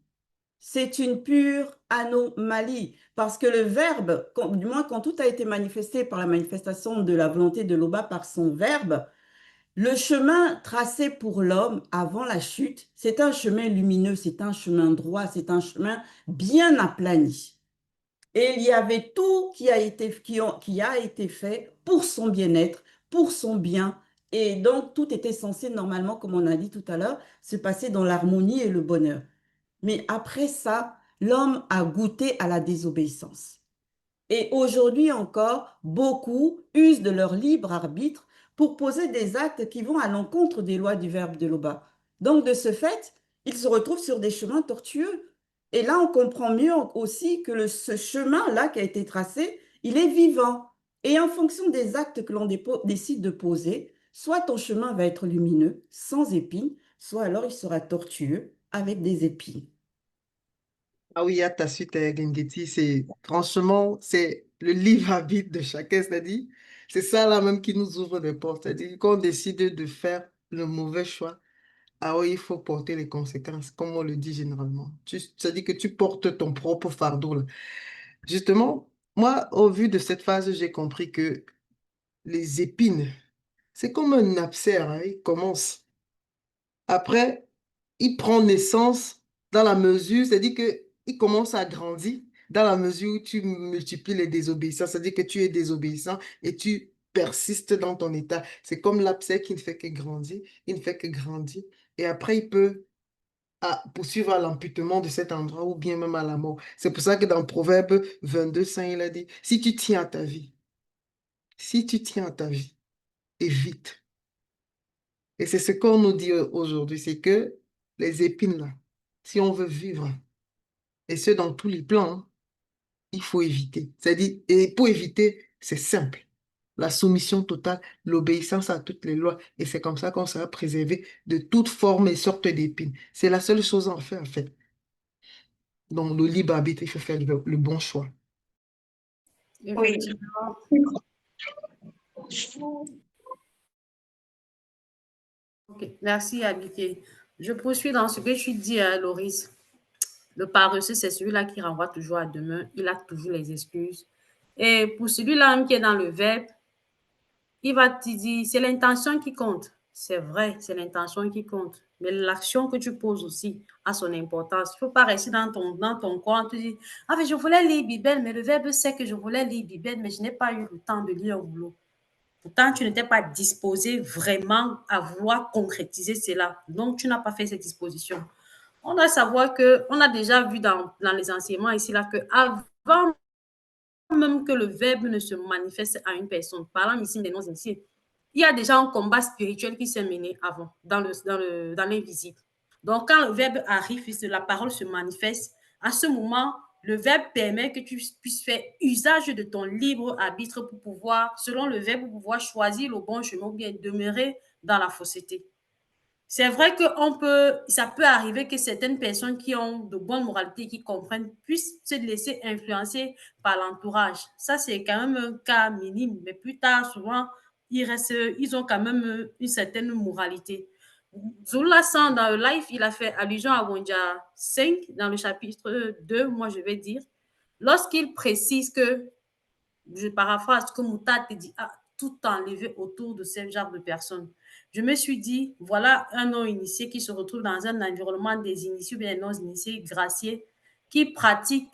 C'est une pure anomalie, parce que le Verbe, du moins quand tout a été manifesté par la manifestation de la volonté de l'Oba par son Verbe, le chemin tracé pour l'homme avant la chute, c'est un chemin lumineux, c'est un chemin droit, c'est un chemin bien aplani. Et il y avait tout qui a été fait pour son bien-être, pour son bien. Et donc, tout était censé, normalement, comme on a dit tout à l'heure, se passer dans l'harmonie et le bonheur. Mais après ça, l'homme a goûté à la désobéissance. Et aujourd'hui encore, beaucoup usent de leur libre arbitre pour poser des actes qui vont à l'encontre des lois du Verbe de l'Oba. Donc, de ce fait, ils se retrouvent sur des chemins tortueux. Et là, on comprend mieux aussi que ce chemin-là qui a été tracé, il est vivant. Et en fonction des actes que l'on décide de poser, soit ton chemin va être lumineux, sans épines, soit alors il sera tortueux avec des épines. Ah oui, à ta suite, Gengeti, c'est franchement, c'est le livre à vide de chacun, c'est-à-dire, c'est ça là même qui nous ouvre des portes, c'est-à-dire qu'on décide de faire le mauvais choix, ah oui, il faut porter les conséquences, comme on le dit généralement. C'est-à-dire que tu portes ton propre fardeau là. Justement, moi, au vu de cette phase, j'ai compris que les épines, c'est comme un abcès, hein, il commence. Après, il prend naissance dans la mesure, c'est-à-dire qu'il commence à grandir dans la mesure où tu multiplies les désobéissances, c'est-à-dire que tu es désobéissant et tu persistes dans ton état. C'est comme l'abcès qui ne fait que grandir, il ne fait que grandir. Et après, il peut poursuivre à l'amputement de cet endroit ou bien même à la mort. C'est pour ça que dans Proverbe 22:5, il a dit, si tu tiens à ta vie, si tu tiens à ta vie, évite. Et c'est ce qu'on nous dit aujourd'hui, c'est que les épines là, si on veut vivre, et ce dans tous les plans, hein, il faut éviter. C'est-à-dire, et pour éviter, c'est simple. La soumission totale, l'obéissance à toutes les lois. Et c'est comme ça qu'on sera préservé de toute forme et sorte d'épines. C'est la seule chose à faire, en fait. Donc, le libre arbitre, il faut faire le bon choix. Oui. Effectivement. Ok, merci, Abike. Je poursuis dans ce que tu dis, Loris. Le paresseux, c'est celui-là qui renvoie toujours à demain. Il a toujours les excuses. Et pour celui-là qui est dans le verbe, il va te dire, c'est l'intention qui compte. C'est vrai, c'est l'intention qui compte. Mais l'action que tu poses aussi a son importance. Il ne faut pas rester dans ton coin, te dire, ah, mais je voulais lire Bible, mais le verbe c'est que je voulais lire Bible, mais je n'ai pas eu le temps de lire au boulot. Pourtant, tu n'étais pas disposé vraiment à vouloir concrétiser cela. Donc, tu n'as pas fait cette disposition. On doit savoir qu'on a déjà vu dans les enseignements ici, là, qu'avant même que le verbe ne se manifeste à une personne, parlant ici des non-initiés, il y a déjà un combat spirituel qui s'est mené avant, dans l'invisible. Donc, quand le verbe arrive, la parole se manifeste, à ce moment, le verbe permet que tu puisses faire usage de ton libre arbitre pour pouvoir, selon le verbe, pour pouvoir choisir le bon chemin ou bien demeurer dans la fausseté. C'est vrai que ça peut arriver que certaines personnes qui ont de bonnes moralités, qui comprennent, puissent se laisser influencer par l'entourage. Ça, c'est quand même un cas minime, mais plus tard, souvent, ils ont quand même une certaine moralité. Zola San, dans le live, il a fait allusion à Wonja 5, dans le chapitre 2, moi je vais dire, lorsqu'il précise que, je paraphrase, que Mouta te dit, tout enlevé autour de ce genre de personnes. Je me suis dit, voilà un non-initié qui se retrouve dans un environnement des initiés ou des non-initiés graciés qui pratiquent,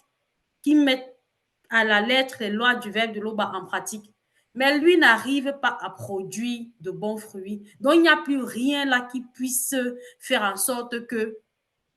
qui mettent à la lettre les lois du verbe de l'Oba en pratique. Mais lui n'arrive pas à produire de bons fruits. Donc, il n'y a plus rien là qui puisse faire en sorte que,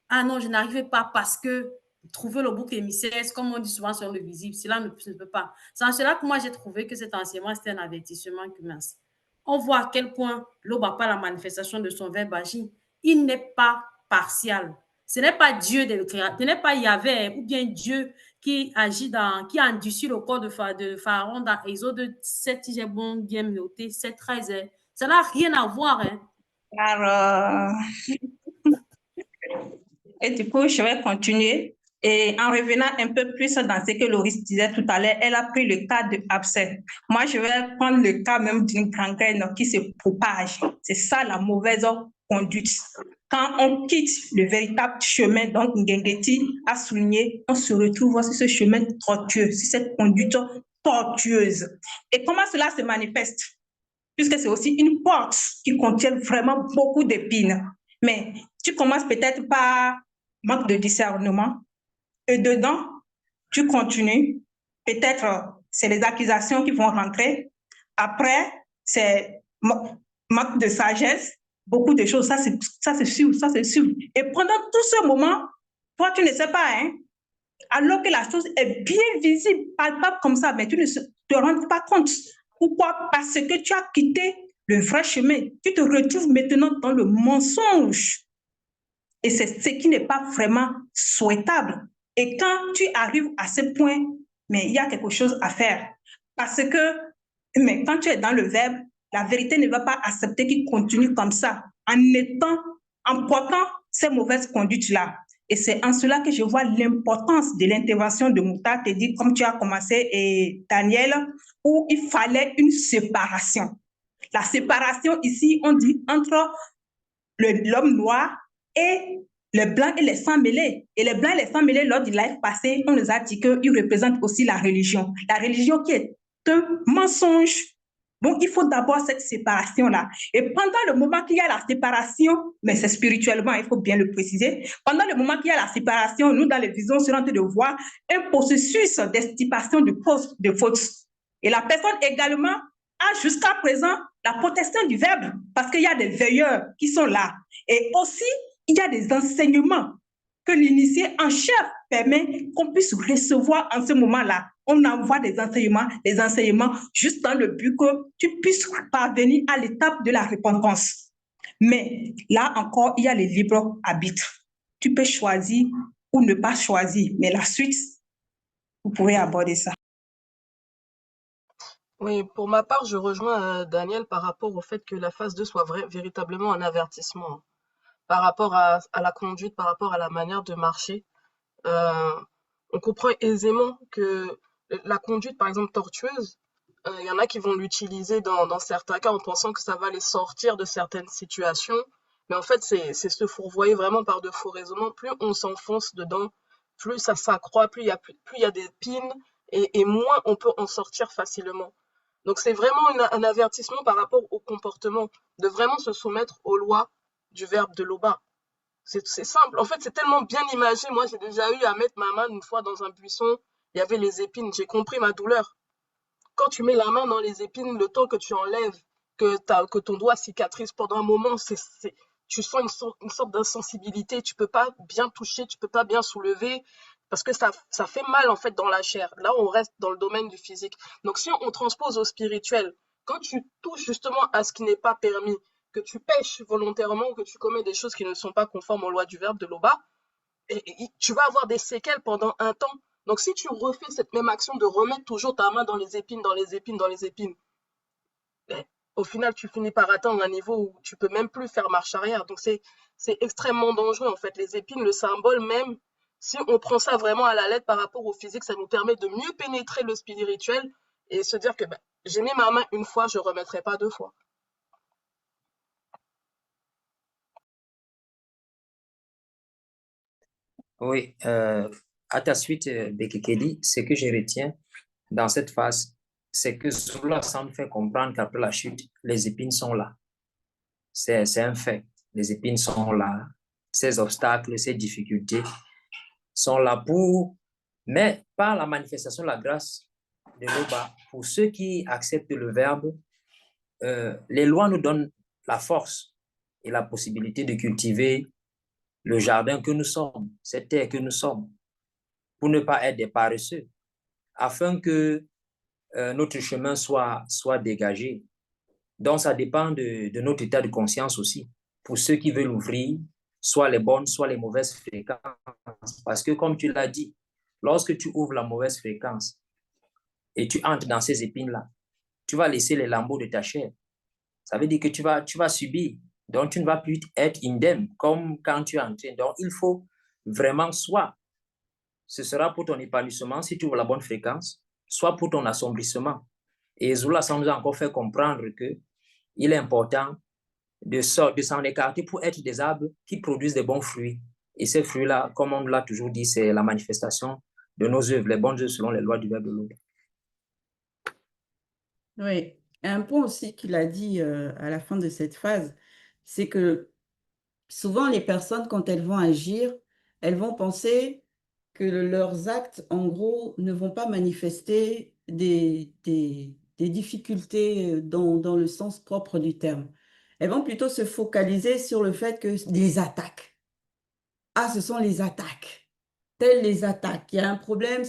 ah non, je n'arrive pas parce que trouver le bouc émissaire, comme on dit souvent sur le visible, cela ne peut pas. C'est en cela que moi, j'ai trouvé que cet enseignement, c'était un avertissement que mince. On voit à quel point l'eau n'a pas la manifestation de son verbe agir. Il n'est pas partial. Ce n'est pas Dieu de le créateur, ce n'est pas Yahvé ou bien Dieu qui agit qui endurcit le corps de Pharaon dans Exode 7, si j'ai bien noté, 7, 13. Ça n'a rien à voir. Hein. Alors, et du coup, je vais continuer. Et en revenant un peu plus dans ce que Loris disait tout à l'heure, elle a pris le cas de abcès. Moi, je vais prendre le cas même d'une gangrène qui se propage. C'est ça la mauvaise conduite. Quand on quitte le véritable chemin, donc Ngengeti a souligné, on se retrouve sur ce chemin tortueux, sur cette conduite tortueuse. Et comment cela se manifeste? Puisque c'est aussi une porte qui contient vraiment beaucoup d'épines. Mais tu commences peut-être par manque de discernement. Et dedans, tu continues. Peut-être c'est les accusations qui vont rentrer. Après, c'est manque de sagesse. Beaucoup de choses, ça c'est sûr, ça c'est sûr. Et pendant tout ce moment, toi, tu ne sais pas, hein, alors que la chose est bien visible, palpable comme ça, mais tu ne te rends pas compte. Pourquoi? Parce que tu as quitté le vrai chemin. Tu te retrouves maintenant dans le mensonge. Et c'est ce qui n'est pas vraiment souhaitable. Et quand tu arrives à ce point, mais il y a quelque chose à faire. Parce que, mais quand tu es dans le verbe, la vérité ne va pas accepter qu'il continue comme ça, en étant en portant ces mauvaises conduites-là. Et c'est en cela que je vois l'importance de l'intervention de Mouta, te dit, comme tu as commencé, et Daniel, où il fallait une séparation. La séparation ici, on dit entre l'homme noir et les blancs et les sans mêlés. Et les blancs et les sans mêlés, lors du live passé, on nous a dit qu'ils représentent aussi la religion. La religion qui est un mensonge. Donc, il faut d'abord cette séparation-là. Et pendant le moment qu'il y a la séparation, mais c'est spirituellement, il faut bien le préciser, pendant le moment qu'il y a la séparation, nous, dans les visions, nous sommes en train de voir un processus d'extirpation de fautes. Et la personne également a jusqu'à présent la protection du verbe, parce qu'il y a des veilleurs qui sont là. Et aussi, il y a des enseignements que l'initié en chef permet qu'on puisse recevoir en ce moment-là. On envoie des enseignements juste dans le but que tu puisses parvenir à l'étape de la repentance. Mais là encore, il y a le libre arbitre. Tu peux choisir ou ne pas choisir, mais la suite, vous pouvez aborder ça. Oui, pour ma part, je rejoins Daniel par rapport au fait que la phase 2 soit véritablement un avertissement, hein, par rapport à la conduite, par rapport à la manière de marcher. On comprend aisément que la conduite, par exemple, tortueuse, il y en a qui vont l'utiliser dans certains cas en pensant que ça va les sortir de certaines situations. Mais en fait, c'est se fourvoyer vraiment par de faux raisonnements. Plus on s'enfonce dedans, plus ça s'accroît, plus il y a des pines et moins on peut en sortir facilement. Donc c'est vraiment un avertissement par rapport au comportement, de vraiment se soumettre aux lois du verbe de Loba. C'est simple. En fait, c'est tellement bien imagé. Moi, j'ai déjà eu à mettre ma main une fois dans un buisson. Il y avait les épines. J'ai compris ma douleur. Quand tu mets la main dans les épines, le temps que tu enlèves, que ton doigt cicatrise pendant un moment, tu sens une sorte d'insensibilité. Tu peux pas bien toucher, tu peux pas bien soulever parce que ça fait mal en fait dans la chair. Là, on reste dans le domaine du physique. Donc, si on transpose au spirituel, quand tu touches justement à ce qui n'est pas permis, que tu pêches volontairement, que tu commets des choses qui ne sont pas conformes aux lois du verbe de Loba, et tu vas avoir des séquelles pendant un temps. Donc, si tu refais cette même action de remettre toujours ta main dans les épines, dans les épines, dans les épines, au final, tu finis par atteindre un niveau où tu peux même plus faire marche arrière. Donc, c'est extrêmement dangereux, en fait. Les épines, le symbole même, si on prend ça vraiment à la lettre par rapport au physique, ça nous permet de mieux pénétrer le spirituel et se dire que j'ai mis ma main une fois, je ne remettrai pas deux fois. Oui, à ta suite, Bekekeli, ce que je retiens dans cette phase, c'est que cela semble faire comprendre qu'après la chute, les épines sont là. C'est un fait. Les épines sont là. Ces obstacles, ces difficultés sont là mais par la manifestation de la grâce de Loba, pour ceux qui acceptent le verbe, les lois nous donnent la force et la possibilité de cultiver le jardin que nous sommes, cette terre que nous sommes, pour ne pas être des paresseux, afin que notre chemin soit dégagé. Donc, ça dépend de notre état de conscience aussi. Pour ceux qui veulent ouvrir, soit les bonnes, soit les mauvaises fréquences. Parce que, comme tu l'as dit, lorsque tu ouvres la mauvaise fréquence et tu entres dans ces épines-là, tu vas laisser les lambeaux de ta chair. Ça veut dire que tu vas subir. Donc, tu ne vas plus être indemne comme quand tu es entré. Donc, il faut vraiment soit, ce sera pour ton épanouissement si tu ouvres la bonne fréquence, soit pour ton assombrissement. Et Zola ça nous a encore fait comprendre qu'il est important de s'en écarter pour être des arbres qui produisent des bons fruits. Et ces fruits-là, comme on l'a toujours dit, c'est la manifestation de nos œuvres, les bonnes œuvres selon les lois du verbe de l'eau. Oui, un point aussi qu'il a dit à la fin de cette phase, c'est que souvent les personnes, quand elles vont agir, elles vont penser que leurs actes, en gros, ne vont pas manifester des difficultés dans le sens propre du terme. Elles vont plutôt se focaliser sur le fait que les attaques. Ah, ce sont les attaques. Telles les attaques. Il y a un problème,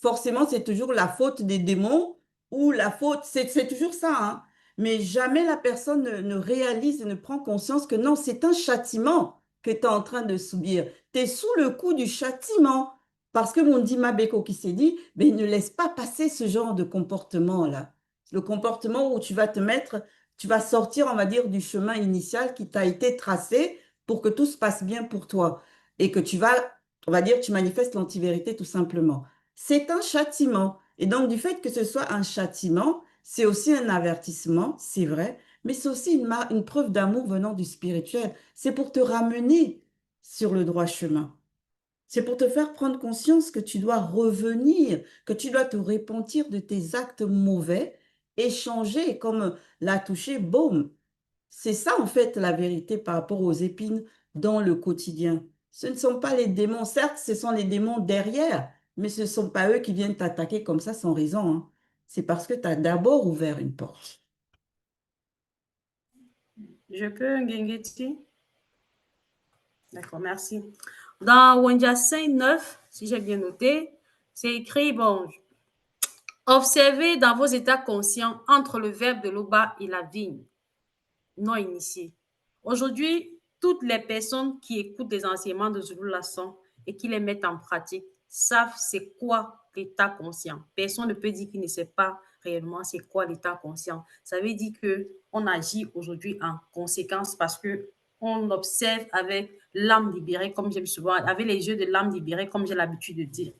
forcément, c'est toujours la faute des démons ou la faute, c'est toujours ça, hein. Mais jamais la personne ne réalise et ne prend conscience que non, c'est un châtiment que tu es en train de subir. Tu es sous le coup du châtiment. Parce que mon dit Mabeko qui s'est dit, mais ne laisse pas passer ce genre de comportement-là. Le comportement où tu vas te mettre, tu vas sortir, on va dire, du chemin initial qui t'a été tracé pour que tout se passe bien pour toi et que tu vas, on va dire, tu manifestes l'antivérité tout simplement. C'est un châtiment. Et donc, du fait que ce soit un châtiment, c'est aussi un avertissement, c'est vrai, mais c'est aussi une preuve d'amour venant du spirituel. C'est pour te ramener sur le droit chemin. C'est pour te faire prendre conscience que tu dois revenir, que tu dois te repentir de tes actes mauvais et changer, comme l'a touché, boum. C'est ça, en fait, la vérité par rapport aux épines dans le quotidien. Ce ne sont pas les démons. Certes, ce sont les démons derrière, mais ce ne sont pas eux qui viennent t'attaquer comme ça sans raison, hein. C'est parce que tu as d'abord ouvert une porte. Je peux, Ngengeti? D'accord, merci. Dans Wendia 5:9, si j'ai bien noté, c'est écrit, bon, observez dans vos états conscients entre le verbe de l'Oba et la vigne non initiée. Aujourd'hui, toutes les personnes qui écoutent les enseignements de Zulu Lasson et qui les mettent en pratique savent c'est quoi l'état conscient. Personne ne peut dire qu'il ne sait pas réellement c'est quoi l'état conscient. Ça veut dire qu'on agit aujourd'hui en conséquence parce qu'on observe avec l'âme libérée, comme j'aime souvent, avec les yeux de l'âme libérée, comme j'ai l'habitude de dire.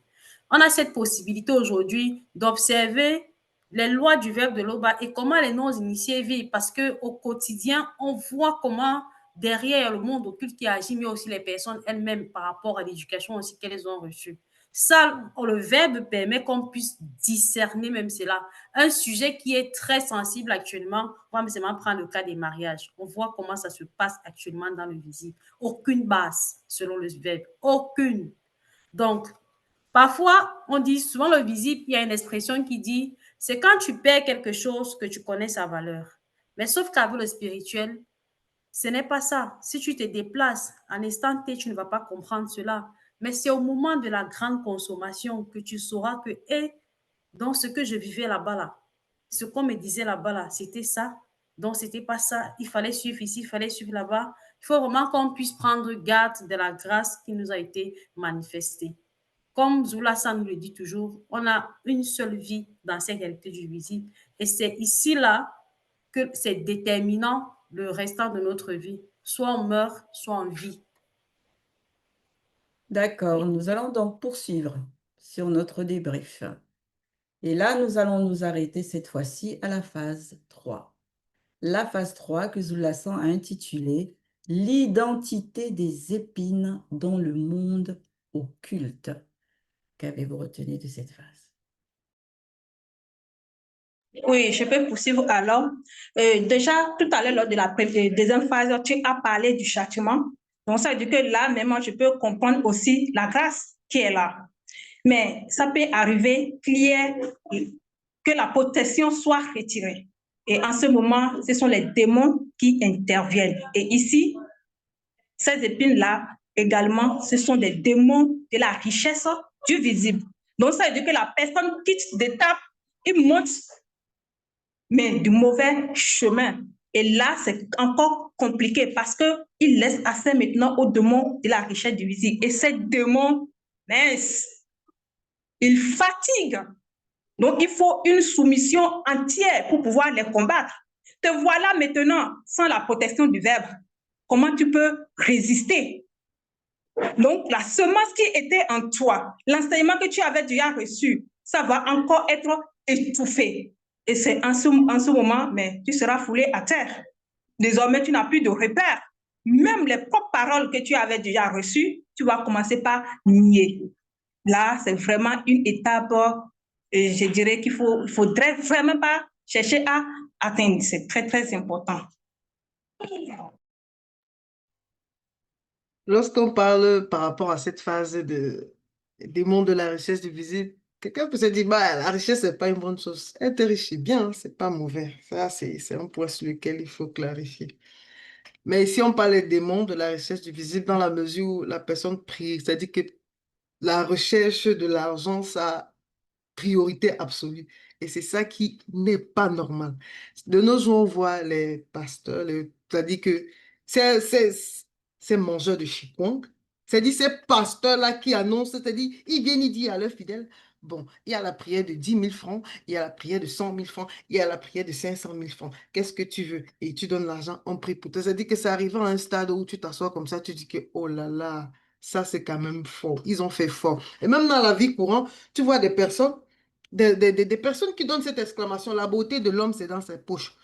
On a cette possibilité aujourd'hui d'observer les lois du verbe de l'Oba et comment les non-initiés vivent parce qu'au quotidien, on voit comment derrière le monde occulte qui agit, mais aussi les personnes elles-mêmes par rapport à l'éducation aussi qu'elles ont reçue. Ça, le verbe permet qu'on puisse discerner même cela. Un sujet qui est très sensible actuellement, on va seulement prendre le cas des mariages. On voit comment ça se passe actuellement dans le visible. Aucune base selon le verbe. Aucune. Donc, parfois, on dit souvent le visible, il y a une expression qui dit, c'est quand tu perds quelque chose que tu connais sa valeur. Mais sauf qu'avec le spirituel, ce n'est pas ça. Si tu te déplaces en instant T, tu ne vas pas comprendre cela. Mais c'est au moment de la grande consommation que tu sauras que, dans ce que je vivais là-bas, là, ce qu'on me disait là-bas, là, c'était ça. Donc, c'était pas ça. Il fallait suivre ici, il fallait suivre là-bas. Il faut vraiment qu'on puisse prendre garde de la grâce qui nous a été manifestée. Comme Zula San nous le dit toujours, on a une seule vie dans cette réalité du visible. Et c'est ici-là que c'est déterminant le restant de notre vie. Soit on meurt, soit on vit. D'accord, nous allons donc poursuivre sur notre débrief. Et là, nous allons nous arrêter cette fois-ci à la phase 3. La phase 3 que Zoulasan a intitulée « L'identité des épines dans le monde occulte ». Qu'avez-vous retenu de cette phase? Oui, je peux poursuivre alors. Déjà, tout à l'heure, lors de la deuxième phase, tu as parlé du châtiment. Donc, ça veut dire que là, même, je peux comprendre aussi la grâce qui est là. Mais ça peut arriver que la protection soit retirée. Et en ce moment, ce sont les démons qui interviennent. Et ici, ces épines-là, également, ce sont des démons de la richesse du visible. Donc, ça veut dire que la personne quitte d'étape, il monte, mais du mauvais chemin. Et là, c'est encore compliqué parce qu'il laisse assez maintenant aux démons de la richesse du visible. Et ces démons, mince, ils fatiguent. Donc, il faut une soumission entière pour pouvoir les combattre. Te voilà maintenant sans la protection du verbe. Comment tu peux résister? Donc, la semence qui était en toi, l'enseignement que tu avais déjà reçu, ça va encore être étouffé. Et c'est en ce moment, mais tu seras foulé à terre. Désormais, tu n'as plus de repères. Même les propres paroles que tu avais déjà reçues, tu vas commencer par nier. Là, c'est vraiment une étape, je dirais qu'il ne faudrait vraiment pas chercher à atteindre. C'est très, très important. Lorsqu'on parle par rapport à cette phase des mondes de la richesse du visible, quelqu'un peut se dire, bah, la richesse, c'est pas une bonne chose. Être riche, c'est bien, hein, c'est pas mauvais. Ça, c'est un point sur lequel il faut clarifier. Mais ici, on parle des démons de la richesse du visible dans la mesure où la personne prie, c'est-à-dire que la recherche de l'argent, ça priorité absolue. Et c'est ça qui n'est pas normal. De nos jours, on voit les pasteurs, c'est-à-dire que ces mangeurs de chikwang, c'est-à-dire ces pasteurs-là qui annoncent, c'est-à-dire ils viennent, ils disent à leurs fidèles, Bon, il y a la prière de 10 000 francs, il y a la prière de 100 000 francs, il y a la prière de 500 000 francs. Qu'est-ce que tu veux? Et tu donnes l'argent, on prie pour toi. Ça dit que c'est arrivé à un stade où tu t'assois comme ça, tu dis que, oh là là, ça c'est quand même fort. Ils ont fait fort. Et même dans la vie courante, tu vois des personnes, des personnes qui donnent cette exclamation, la beauté de l'homme, c'est dans ses poches.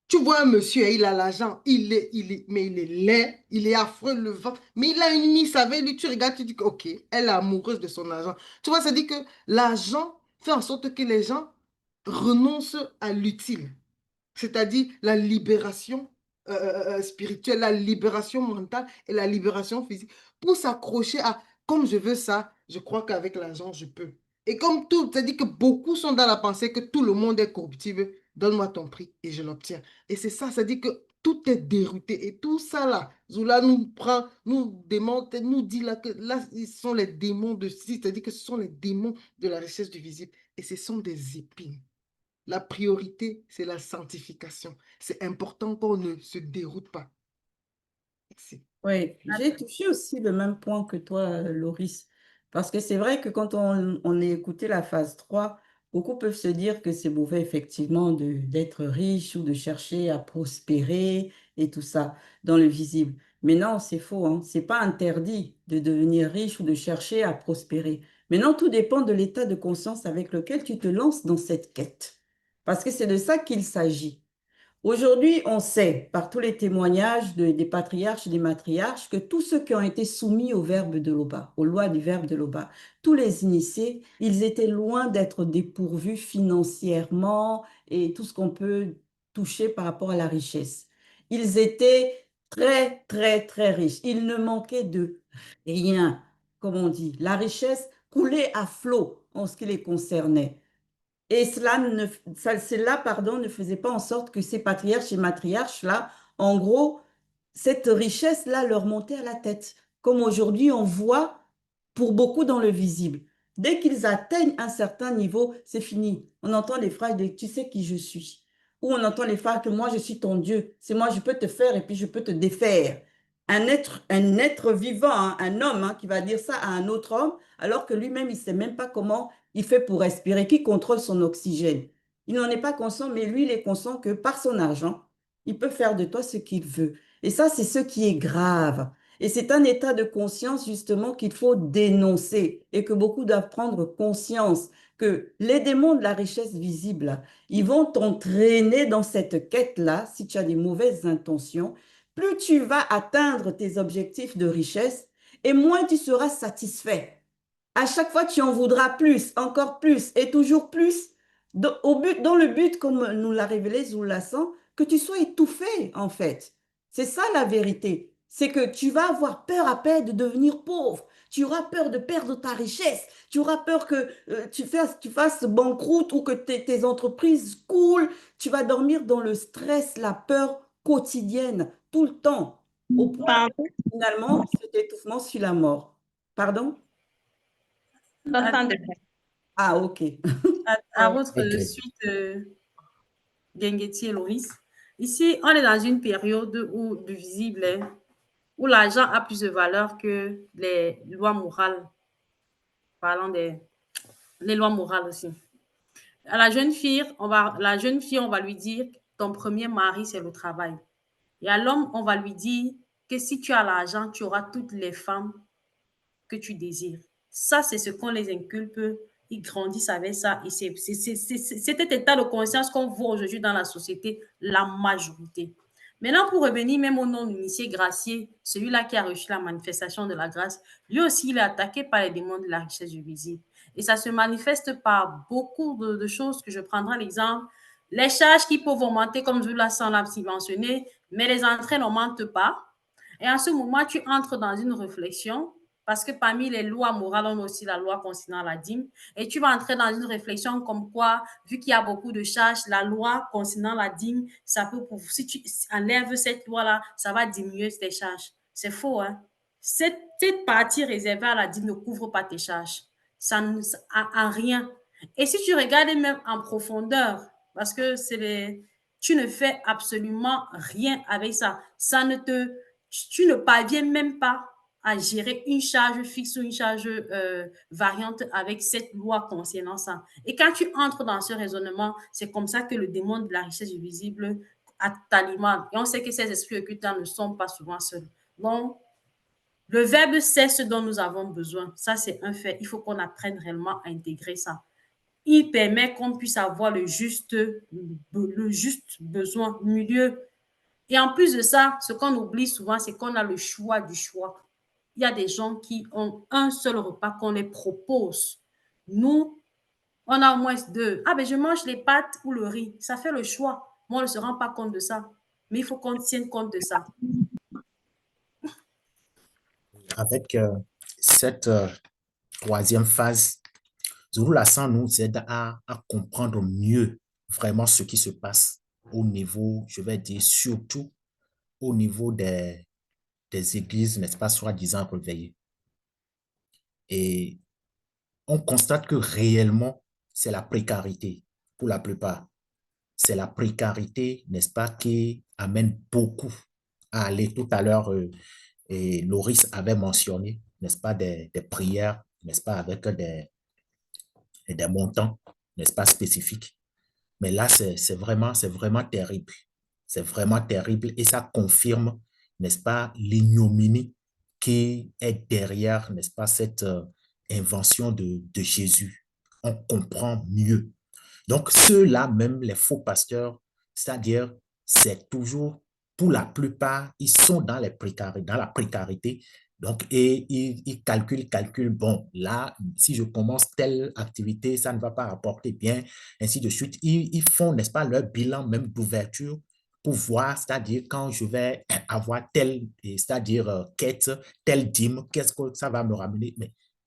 Tu vois un monsieur, il a l'argent, mais il est laid, il est affreux, le ventre, mais il a une miss avec lui, tu regardes, tu dis que, ok, elle est amoureuse de son argent. Tu vois, ça dit que l'argent fait en sorte que les gens renoncent à l'utile, c'est-à-dire la libération spirituelle, la libération mentale et la libération physique, pour s'accrocher à, comme je veux ça, je crois qu'avec l'argent, je peux. Et comme tout, c'est-à-dire que beaucoup sont dans la pensée que tout le monde est corruptible, donne-moi ton prix et je l'obtiens. Et c'est ça, ça dit que tout est dérouté. Et tout ça là, Zoula nous prend, nous démonte, nous dit là que là, ils sont les démons de ci, c'est-à-dire que ce sont les démons de la richesse du visible. Et ce sont des épines. La priorité, c'est la sanctification. C'est important qu'on ne se déroute pas. Merci. Oui, j'ai touché aussi le même point que toi, Loris. Parce que c'est vrai que quand on a écouté la phase 3, beaucoup peuvent se dire que c'est mauvais, effectivement, d'être riche ou de chercher à prospérer et tout ça dans le visible. Mais non, c'est faux, hein. C'est pas interdit de devenir riche ou de chercher à prospérer. Maintenant, tout dépend de l'état de conscience avec lequel tu te lances dans cette quête. Parce que c'est de ça qu'il s'agit. Aujourd'hui, on sait par tous les témoignages des patriarches et des matriarches que tous ceux qui ont été soumis au verbe de l'Oba, aux lois du verbe de l'Oba, tous les initiés, ils étaient loin d'être dépourvus financièrement et tout ce qu'on peut toucher par rapport à la richesse. Ils étaient très, très, très riches. Il ne manquait de rien, comme on dit. La richesse coulait à flot en ce qui les concernait. Et cela, pardon, ne faisait pas en sorte que ces patriarches et matriarches-là, en gros, cette richesse-là leur montait à la tête. Comme aujourd'hui, on voit pour beaucoup dans le visible. Dès qu'ils atteignent un certain niveau, c'est fini. On entend les phrases de tu sais qui je suis. Ou on entend les phrases que moi je suis ton Dieu. C'est moi, je peux te faire et puis je peux te défaire. Un être vivant, hein, un homme hein, qui va dire ça à un autre homme, alors que lui-même, il ne sait même pas comment il fait pour respirer, qui contrôle son oxygène. Il n'en est pas conscient, mais lui, il est conscient que par son argent, il peut faire de toi ce qu'il veut. Et ça, c'est ce qui est grave. Et c'est un état de conscience justement qu'il faut dénoncer et que beaucoup doivent prendre conscience que les démons de la richesse visible, ils vont t'entraîner dans cette quête-là si tu as des mauvaises intentions. Plus tu vas atteindre tes objectifs de richesse et moins tu seras satisfait. À chaque fois, tu en voudras plus, encore plus et toujours plus, dans le but, comme nous l'a révélé Zoulasan, que tu sois étouffé, en fait. C'est ça la vérité. C'est que tu vas avoir peur après de devenir pauvre. Tu auras peur de perdre ta richesse. Tu auras peur que tu fasses banqueroute ou que tes entreprises coulent. Tu vas dormir dans le stress, la peur quotidienne, tout le temps, au point Pardon, que finalement, cet étouffement suit la mort. Pardon? j'entends. Ah, ok. À votre Ok. suite, Gengheti et Loris. Ici, on est dans une période où, du visible, hein, où l'argent a plus de valeur que les lois morales. Parlons des les lois morales aussi. À la jeune fille, on va lui dire, ton premier mari, c'est le travail. Et à l'homme, on va lui dire que si tu as l'argent, tu auras toutes les femmes que tu désires. Ça, c'est ce qu'on les inculpe. Ils grandissent avec ça. Et c'est cet état de conscience qu'on voit aujourd'hui dans la société, la majorité. Maintenant, pour revenir même au nom d'initié gracié, celui-là qui a reçu la manifestation de la grâce, lui aussi, il est attaqué par les démons de la richesse du visible. Et ça se manifeste par beaucoup de choses que je prendrai l'exemple. Les charges qui peuvent augmenter, comme je l'ai mentionné, mais les entrées n'augmentent pas. Et en ce moment, tu entres dans une réflexion parce que parmi les lois morales, on a aussi la loi concernant la dîme. Et tu vas entrer dans une réflexion comme quoi, vu qu'il y a beaucoup de charges, la loi concernant la dîme, ça peut, si tu enlèves cette loi-là, ça va diminuer tes charges. C'est faux, hein? Cette partie réservée à la dîme ne couvre pas tes charges. Ça ne, en rien. Et si tu regardes même en profondeur, parce que tu ne fais absolument rien avec ça. Tu ne parviens même pas à gérer une charge fixe ou une charge variante avec cette loi concernant ça. Et quand tu entres dans ce raisonnement, c'est comme ça que le démon de la richesse visible t'alimente. Et on sait que ces esprits occultants ne sont pas souvent seuls. Donc, le verbe, c'est ce dont nous avons besoin. Ça, c'est un fait. Il faut qu'on apprenne réellement à intégrer ça. Il permet qu'on puisse avoir le juste besoin, milieu. Et en plus de ça, ce qu'on oublie souvent, c'est qu'on a le choix du choix. Il y a des gens qui ont un seul repas qu'on les propose. Nous, on a au moins deux. Ah ben, je mange les pâtes ou le riz. Ça fait le choix. Moi, on ne se rend pas compte de ça. Mais il faut qu'on tienne compte de ça. Avec cette troisième phase, Zulu Lassan nous aide à comprendre mieux vraiment ce qui se passe au niveau, je vais dire, surtout au niveau des églises, n'est-ce pas, soi-disant réveillées. Et on constate que réellement, c'est la précarité pour la plupart. C'est la précarité, n'est-ce pas, qui amène beaucoup à aller. Tout à l'heure, et Loris avait mentionné, n'est-ce pas, des prières, n'est-ce pas, avec des montants, n'est-ce pas, spécifiques. Mais là, c'est vraiment terrible. C'est vraiment terrible et ça confirme, n'est-ce pas, l'ignominie qui est derrière, n'est-ce pas, cette invention de Jésus. On comprend mieux. Donc, ceux-là, même les faux pasteurs, c'est-à-dire, c'est toujours, pour la plupart, ils sont dans la précarité. Donc, et ils calculent, bon, là, si je commence telle activité, ça ne va pas rapporter bien, ainsi de suite. Ils font, n'est-ce pas, leur bilan même d'ouverture pour voir, c'est-à-dire, quand je vais avoir telle, c'est-à-dire, quête, telle dîme, qu'est-ce que ça va me ramener?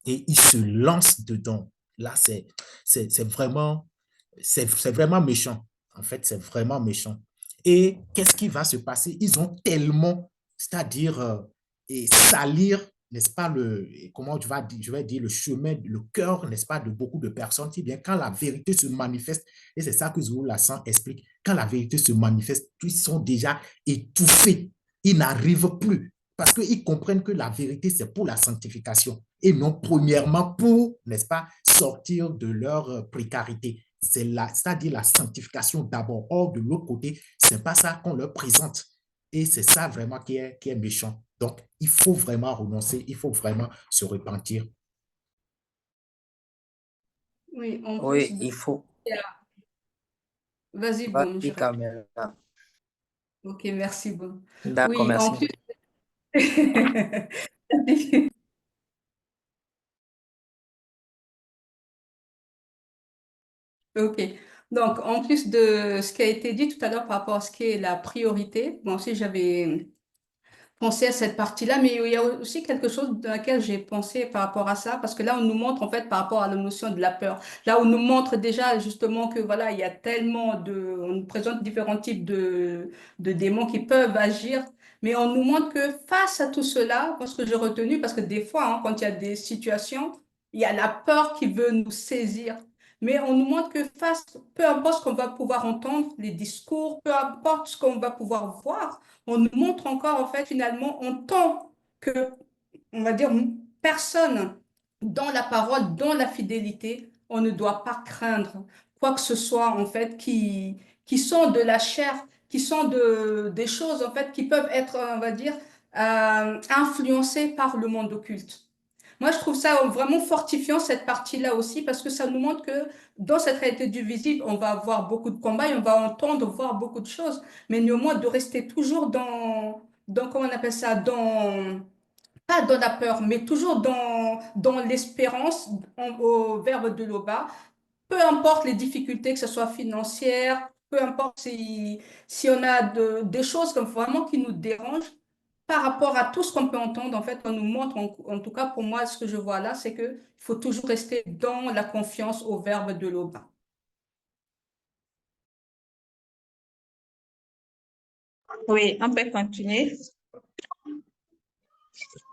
Et ils se lancent dedans. Là, c'est vraiment c'est vraiment méchant. En fait, c'est vraiment méchant. Et qu'est-ce qui va se passer? Ils ont tellement, c'est-à-dire, et salir, n'est-ce pas, comment je vais dire, le chemin, le cœur, n'est-ce pas, de beaucoup de personnes, qui bien quand la vérité se manifeste, et c'est ça que Zulu Lassan explique, quand la vérité se manifeste, ils sont déjà étouffés. Ils n'arrivent plus. Parce qu'ils comprennent que la vérité, c'est pour la sanctification et non premièrement pour, n'est-ce pas, sortir de leur précarité. C'est-à-dire la sanctification d'abord. Or, de l'autre côté, ce n'est pas ça qu'on leur présente. Et c'est ça vraiment qui est méchant. Donc, il faut vraiment renoncer, il faut vraiment se repentir. Oui, en plus Oui, de... il faut. Vas-y, bon, Vas-y, Caméra. Ok, merci, bon. D'accord, Oui, en merci. plus... Ok. Donc, en plus de ce qui a été dit tout à l'heure par rapport à ce qui est la priorité, moi aussi j'avais pensé à cette partie-là, mais il y a aussi quelque chose dans laquelle j'ai pensé par rapport à ça, parce que là, on nous montre en fait par rapport à la notion de la peur. Là, on nous montre déjà justement que voilà, il y a tellement on nous présente différents types de démons qui peuvent agir, mais on nous montre que face à tout cela, parce que j'ai retenu, parce que des fois, hein, quand il y a des situations, il y a la peur qui veut nous saisir. Mais on nous montre que face, peu importe ce qu'on va pouvoir entendre, les discours, peu importe ce qu'on va pouvoir voir, on nous montre encore, en fait, finalement, en tant que, on va dire, personne dans la parole, dans la fidélité, on ne doit pas craindre quoi que ce soit, en fait, qui sont de la chair, qui sont des choses, en fait, qui peuvent être, on va dire, influencées par le monde occulte. Moi, je trouve ça vraiment fortifiant, cette partie-là aussi, parce que ça nous montre que dans cette réalité du visible, on va avoir beaucoup de combats et on va entendre, voir beaucoup de choses, mais néanmoins de rester toujours comment on appelle ça, pas dans la peur, mais toujours dans l'espérance, au verbe de Loba, peu importe les difficultés, que ce soit financières, peu importe si on a des choses comme vraiment qui nous dérangent, par rapport à tout ce qu'on peut entendre, en fait, on nous montre, en tout cas pour moi, ce que je vois là, c'est qu'il faut toujours rester dans la confiance au verbe de l'Aubin. Oui, on peut continuer. Ce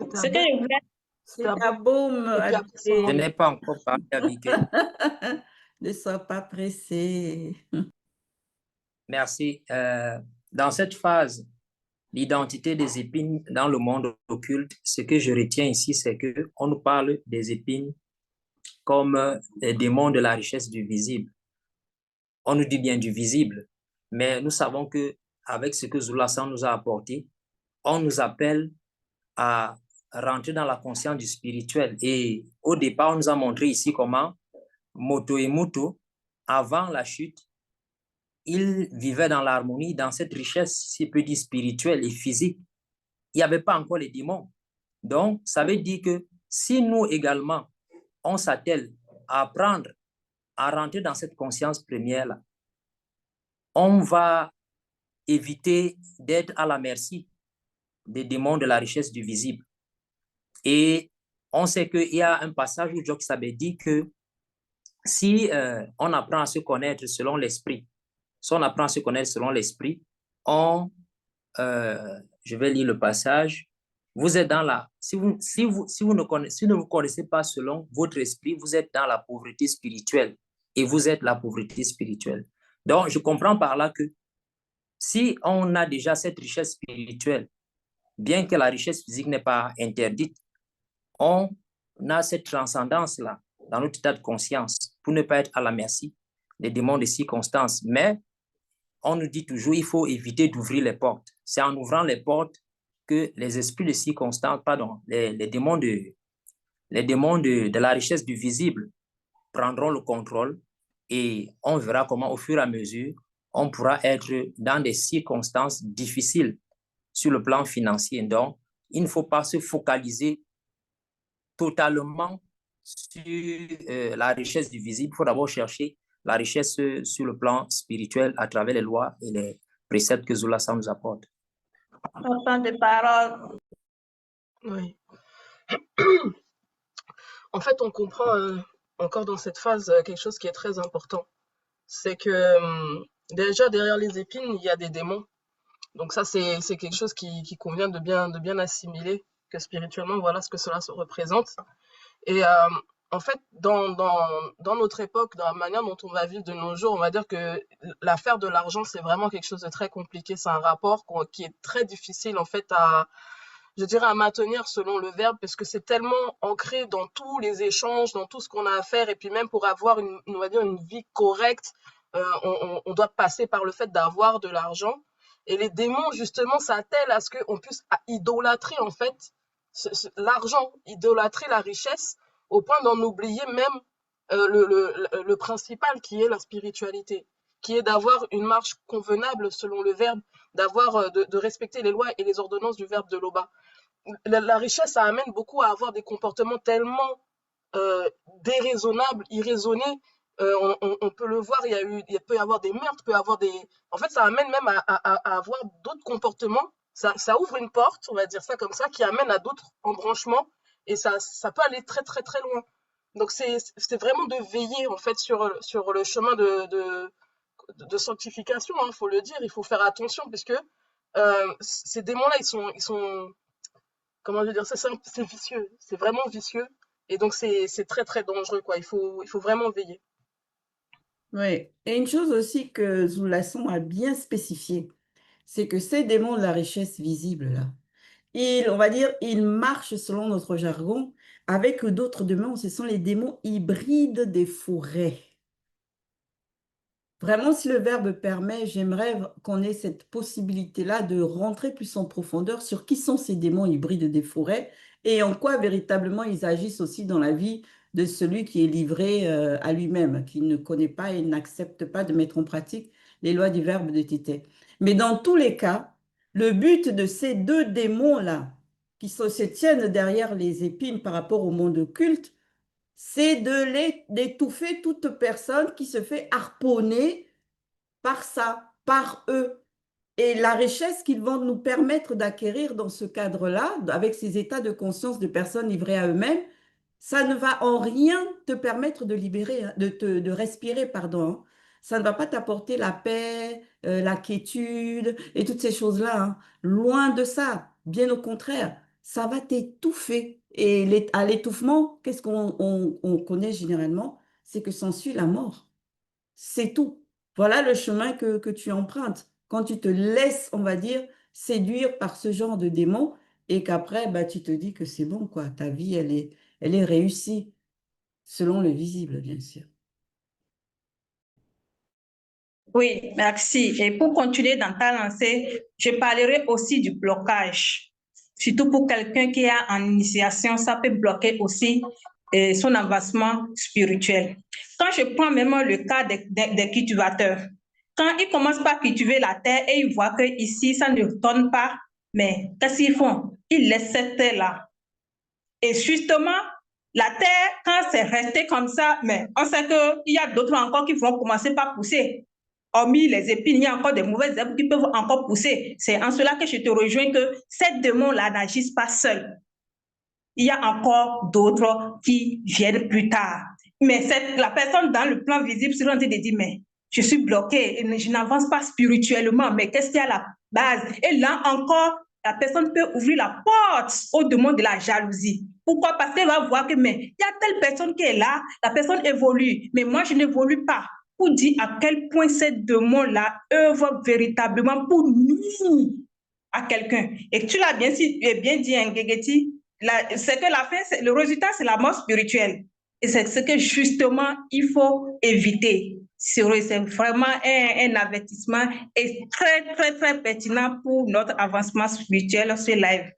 que je voulais... C'est ta boum, Abigail. Je n'ai pas encore parlé, Abigail. Ne sois pas pressé. Merci. Dans cette phase, l'identité des épines dans le monde occulte, ce que je retiens ici, c'est qu'on nous parle des épines comme les démons de la richesse du visible. On nous dit bien du visible, mais nous savons qu'avec ce que Zoulasan nous a apporté, on nous appelle à rentrer dans la conscience du spirituel. Et au départ, on nous a montré ici comment Moto et Muto, avant la chute, ils vivaient dans l'harmonie, dans cette richesse, si on peut dire, spirituelle et physique. Il n'y avait pas encore les démons. Donc, ça veut dire que si nous également, on s'attelle à apprendre à rentrer dans cette conscience première-là, on va éviter d'être à la merci des démons de la richesse du visible. Et on sait qu'il y a un passage où Jock Sabé dit que si on apprend à se connaître selon l'esprit, si on apprend à se connaître selon l'esprit, je vais lire le passage, vous êtes dans la, si vous ne vous connaissez pas selon votre esprit, vous êtes dans la pauvreté spirituelle et vous êtes la pauvreté spirituelle. Donc, je comprends par là que si on a déjà cette richesse spirituelle, bien que la richesse physique n'est pas interdite, on a cette transcendance-là dans notre état de conscience pour ne pas être à la merci des démons de circonstances. Mais on nous dit toujours qu'il faut éviter d'ouvrir les portes. C'est en ouvrant les portes que les esprits de circonstances, pardon, les démons de la richesse du visible prendront le contrôle et on verra comment au fur et à mesure, on pourra être dans des circonstances difficiles sur le plan financier. Donc, il ne faut pas se focaliser totalement sur la richesse du visible. Il faut d'abord chercher la richesse sur le plan spirituel à travers les lois et les préceptes que Zoulasan nous apporte. Temps de parole. Oui. En fait, on comprend encore dans cette phase quelque chose qui est très important. C'est que déjà derrière les épines, il y a des démons. Donc ça, c'est quelque chose qui convient de bien assimiler, que spirituellement, voilà ce que cela se représente. Et en fait, dans notre époque, dans la manière dont on va vivre de nos jours, on va dire que l'affaire de l'argent, c'est vraiment quelque chose de très compliqué. C'est un rapport qui est très difficile, en fait, je dirais, à maintenir selon le verbe, parce que c'est tellement ancré dans tous les échanges, dans tout ce qu'on a à faire, et puis même pour avoir on va dire, une vie correcte, on doit passer par le fait d'avoir de l'argent. Et les démons, justement, s'attellent à ce qu'on puisse idolâtrer, en fait, l'argent, idolâtrer la richesse, au point d'en oublier même le principal, qui est la spiritualité, qui est d'avoir une marche convenable selon le verbe, de respecter les lois et les ordonnances du verbe de l'Oba. La richesse, ça amène beaucoup à avoir des comportements tellement déraisonnables, irraisonnés. On peut le voir, il peut y avoir des meurtres, en fait, ça amène même à avoir d'autres comportements. Ça ouvre une porte, on va dire ça comme ça, qui amène à d'autres embranchements, et ça peut aller très très très loin. Donc c'est vraiment de veiller en fait sur le chemin de sanctification, hein, faut le dire, il faut faire attention, puisque ces démons-là, ils sont, comment je veux dire, c'est vicieux, c'est vraiment vicieux, et donc c'est très très dangereux, quoi. Il faut vraiment veiller. Oui. Et une chose aussi que Zoulasan a bien spécifié, c'est que ces démons de la richesse visible, là, on va dire, ils marchent selon notre jargon avec d'autres démons. Ce sont les démons hybrides des forêts. Vraiment, si le verbe permet, j'aimerais qu'on ait cette possibilité-là de rentrer plus en profondeur sur qui sont ces démons hybrides des forêts et en quoi véritablement ils agissent aussi dans la vie de celui qui est livré à lui-même, qui ne connaît pas et n'accepte pas de mettre en pratique les lois du verbe de Tété. Mais dans tous les cas, le but de ces deux démons-là, qui se tiennent derrière les épines par rapport au monde occulte, c'est d'étouffer toute personne qui se fait harponner par ça, par eux. Et la richesse qu'ils vont nous permettre d'acquérir dans ce cadre-là, avec ces états de conscience de personnes livrées à eux-mêmes, ça ne va en rien te permettre de libérer, hein, de respirer, pardon, hein. Ça ne va pas t'apporter la paix, la quiétude et toutes ces choses-là, hein. Loin de ça, bien au contraire, ça va t'étouffer. Et à l'étouffement, qu'est-ce qu'on connaît généralement? C'est que s'ensuit la mort. C'est tout. Voilà le chemin que tu empruntes. Quand tu te laisses, on va dire, séduire par ce genre de démons et qu'après, bah, tu te dis que c'est bon, quoi. Ta vie, elle est réussie, selon le visible, bien sûr. Oui, merci. Et pour continuer dans ta lancée, je parlerai aussi du blocage. Surtout pour quelqu'un qui est en initiation, ça peut bloquer aussi son avancement spirituel. Quand je prends même le cas des cultivateurs, quand ils commencent par cultiver la terre et ils voient que ici ça ne donne pas, mais qu'est-ce qu'ils font? Ils laissent cette terre-là. Et justement, la terre, quand c'est resté comme ça, mais on sait qu'il y a d'autres encore qui vont commencer par pousser. Hormis les épines, il y a encore des mauvaises herbes qui peuvent encore pousser. C'est en cela que je te rejoins que ces démons-là n'agissent pas seuls. Il y a encore d'autres qui viennent plus tard. Mais la personne dans le plan visible se rend de dire, mais je suis bloquée, je n'avance pas spirituellement, mais qu'est-ce qu'il y a à la base? Et là encore, la personne peut ouvrir la porte au démon de la jalousie. Pourquoi? Parce qu'elle va voir que, mais il y a telle personne qui est là, la personne évolue, mais moi, je n'évolue pas. Pour dire à quel point ces démons-là œuvrent véritablement pour nuire à quelqu'un. Et tu l'as bien dit, Ngegeti, c'est que la fin, le résultat, c'est la mort spirituelle. Et c'est ce que justement, il faut éviter. C'est vraiment un avertissement et très, très, très pertinent pour notre avancement spirituel sur live.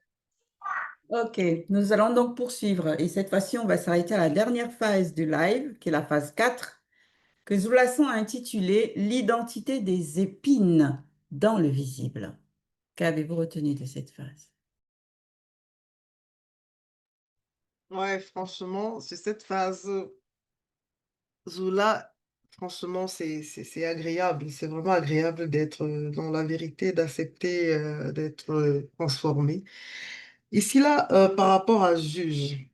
Ok, nous allons donc poursuivre. Et cette fois-ci, on va s'arrêter à la dernière phase du live, qui est la phase 4, que Zoulason a intitulée L'identité des épines dans le visible. Qu'avez-vous retenu de cette phase? Ouais, franchement, c'est cette phase, Zoula, franchement, c'est agréable. C'est vraiment agréable d'être dans la vérité, d'accepter d'être transformé. Ici, là, par rapport à Juge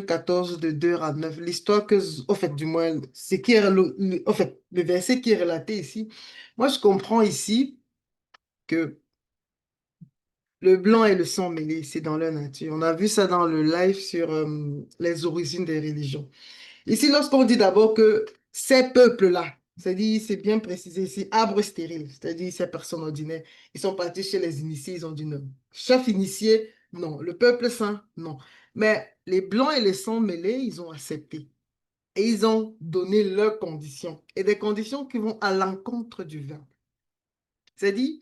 14 de 2 à 9, l'histoire que, au fait, du moins, c'est qui est au fait, le verset qui est relaté ici, moi, je comprends ici que le blanc et le sang mêlés, c'est dans leur nature. On a vu ça dans le live sur les origines des religions. Ici, lorsqu'on dit d'abord que ces peuples-là, c'est-à-dire, c'est bien précisé ici, arbres stériles, c'est-à-dire ces personnes ordinaires, ils sont partis chez les initiés, ils ont dit non. Chef initié, non. Le peuple saint, non. Mais les blancs et les sangs mêlés, ils ont accepté. Et ils ont donné leurs conditions. Et des conditions qui vont à l'encontre du verbe. C'est-à-dire,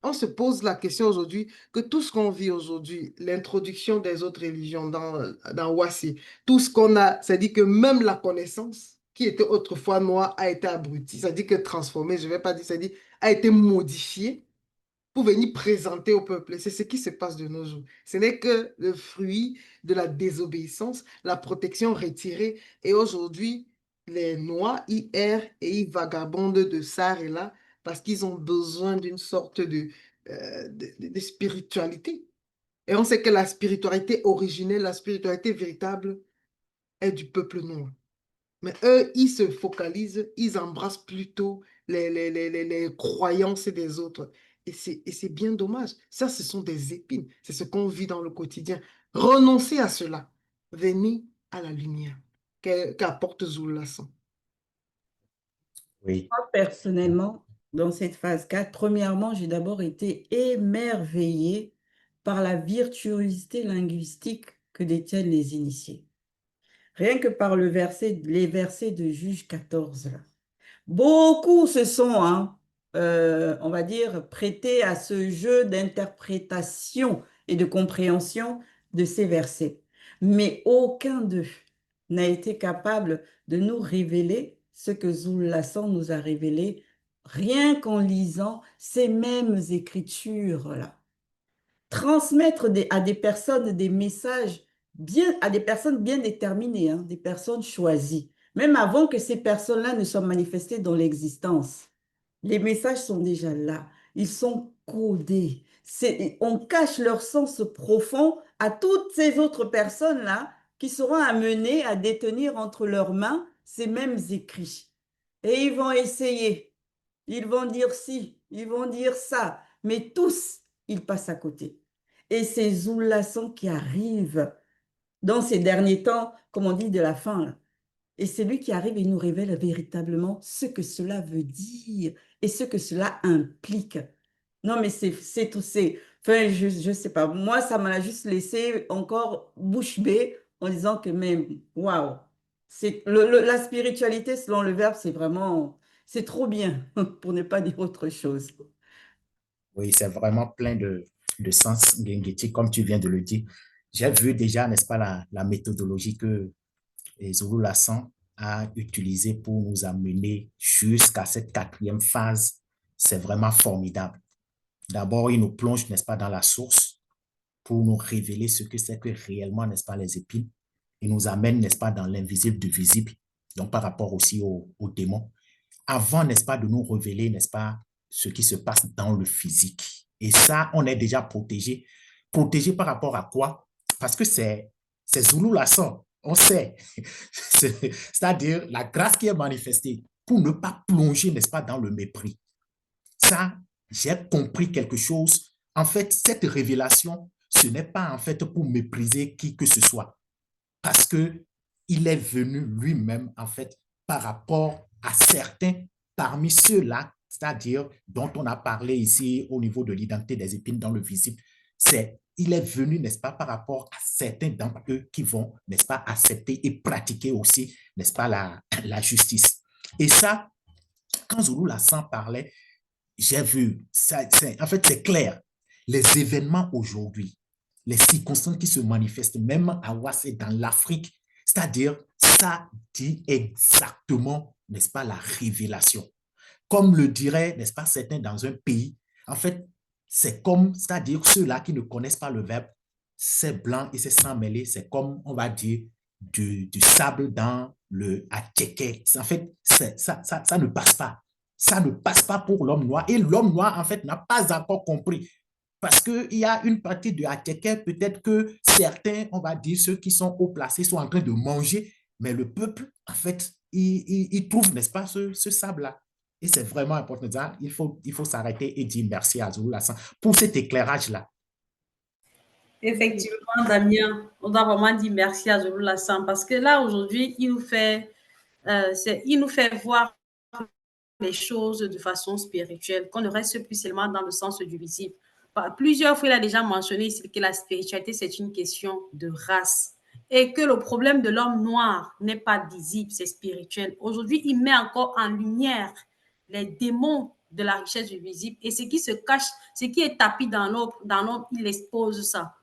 on se pose la question aujourd'hui que tout ce qu'on vit aujourd'hui, l'introduction des autres religions dans Wassi, tout ce qu'on a, c'est-à-dire que même la connaissance qui était autrefois noire a été abrutie, c'est-à-dire que transformée, je ne vais pas dire, c'est-à-dire a été modifiée pour venir présenter au peuple. C'est ce qui se passe de nos jours. Ce n'est que le fruit de la désobéissance, la protection retirée. Et aujourd'hui, les Noirs, ils errent et ils vagabondent de ça et là parce qu'ils ont besoin d'une sorte de spiritualité. Et on sait que la spiritualité originelle, la spiritualité véritable est du peuple noir. Mais eux, ils se focalisent, ils embrassent plutôt les croyances des autres. Et c'est bien dommage. Ça, ce sont des épines. C'est ce qu'on vit dans le quotidien. Renoncez à cela. Venez à la lumière qu'apporte Zoulasson. Oui. Moi, personnellement, dans cette phase 4, premièrement, j'ai d'abord été émerveillée par la virtuosité linguistique que détiennent les initiés. Rien que par les versets de Juge 14, là. Beaucoup se sont, hein, on va dire, prêtés à ce jeu d'interprétation et de compréhension de ces versets. Mais aucun d'eux n'a été capable de nous révéler ce que Zoulassan nous a révélé rien qu'en lisant ces mêmes écritures-là. Transmettre à des personnes des messages à des personnes bien déterminées, hein, des personnes choisies, même avant que ces personnes-là ne soient manifestées dans l'existence. Les messages sont déjà là, ils sont codés. On cache leur sens profond à toutes ces autres personnes-là qui seront amenées à détenir entre leurs mains ces mêmes écrits. Et ils vont essayer, ils vont dire ci, ils vont dire ça, mais tous, ils passent à côté. Et c'est Zoulasson qui arrive dans ces derniers temps, comme on dit, de la fin, là. Et c'est lui qui arrive et nous révèle véritablement ce que cela veut dire et ce que cela implique. Non, mais c'est tout, enfin, je sais pas. Moi, ça m'a juste laissé encore bouche bée en disant que même, waouh, la spiritualité selon le verbe, c'est vraiment, c'est trop bien pour ne pas dire autre chose. Oui, c'est vraiment plein de sens, Ngengeti, comme tu viens de le dire. J'ai vu déjà, n'est-ce pas, la méthodologie que Zulu Lassan a utilisée pour nous amener jusqu'à cette quatrième phase. C'est vraiment formidable. D'abord, il nous plonge, n'est-ce pas, dans la source pour nous révéler ce que c'est que réellement, n'est-ce pas, les épines. Il nous amène, n'est-ce pas, dans l'invisible du visible, donc par rapport aussi aux démons. Avant, n'est-ce pas, de nous révéler, n'est-ce pas, ce qui se passe dans le physique. Et ça, on est déjà protégé. Protégé par rapport à quoi? Parce que c'est Zulu Lasson, on sait. C'est-à-dire la grâce qui est manifestée pour ne pas plonger, n'est-ce pas, dans le mépris. Ça, j'ai compris quelque chose. En fait, cette révélation, ce n'est pas en fait pour mépriser qui que ce soit, parce que il est venu lui-même en fait par rapport à certains parmi ceux-là, c'est-à-dire dont on a parlé ici au niveau de l'identité des épines dans le visible. Il est venu, n'est-ce pas, par rapport à certains d'entre eux qui vont, n'est-ce pas, accepter et pratiquer aussi, n'est-ce pas, la justice. Et ça, quand Zulu Lassan parlait, j'ai vu, en fait, c'est clair. Les événements aujourd'hui, les circonstances qui se manifestent, même à Ouassé, dans l'Afrique, c'est-à-dire, ça dit exactement, n'est-ce pas, la révélation. Comme le diraient, n'est-ce pas, certains dans un pays, en fait, c'est comme, c'est-à-dire ceux-là qui ne connaissent pas le verbe, c'est blanc et c'est sans mêler, c'est comme, on va dire, du sable dans le attiqué. En fait, ça ne passe pas. Ça ne passe pas pour l'homme noir. Et l'homme noir, en fait, n'a pas encore compris. Parce qu'il y a une partie de attiqué, peut-être que certains, on va dire, ceux qui sont haut placés, sont en train de manger, mais le peuple, en fait, il trouve, n'est-ce pas, ce sable-là. Et c'est vraiment important. Il faut s'arrêter et dire merci à Zulu Lassan pour cet éclairage-là. Effectivement, Damien, on doit vraiment dire merci à Zulu Lassan parce que là, aujourd'hui, il nous fait voir les choses de façon spirituelle, qu'on ne reste plus seulement dans le sens du visible. Plusieurs fois, il a déjà mentionné ici que la spiritualité, c'est une question de race et que le problème de l'homme noir n'est pas visible, c'est spirituel. Aujourd'hui, il met encore en lumière les démons de la richesse du visible et ce qui se cache, ce qui est tapis dans l'ombre, il expose ça.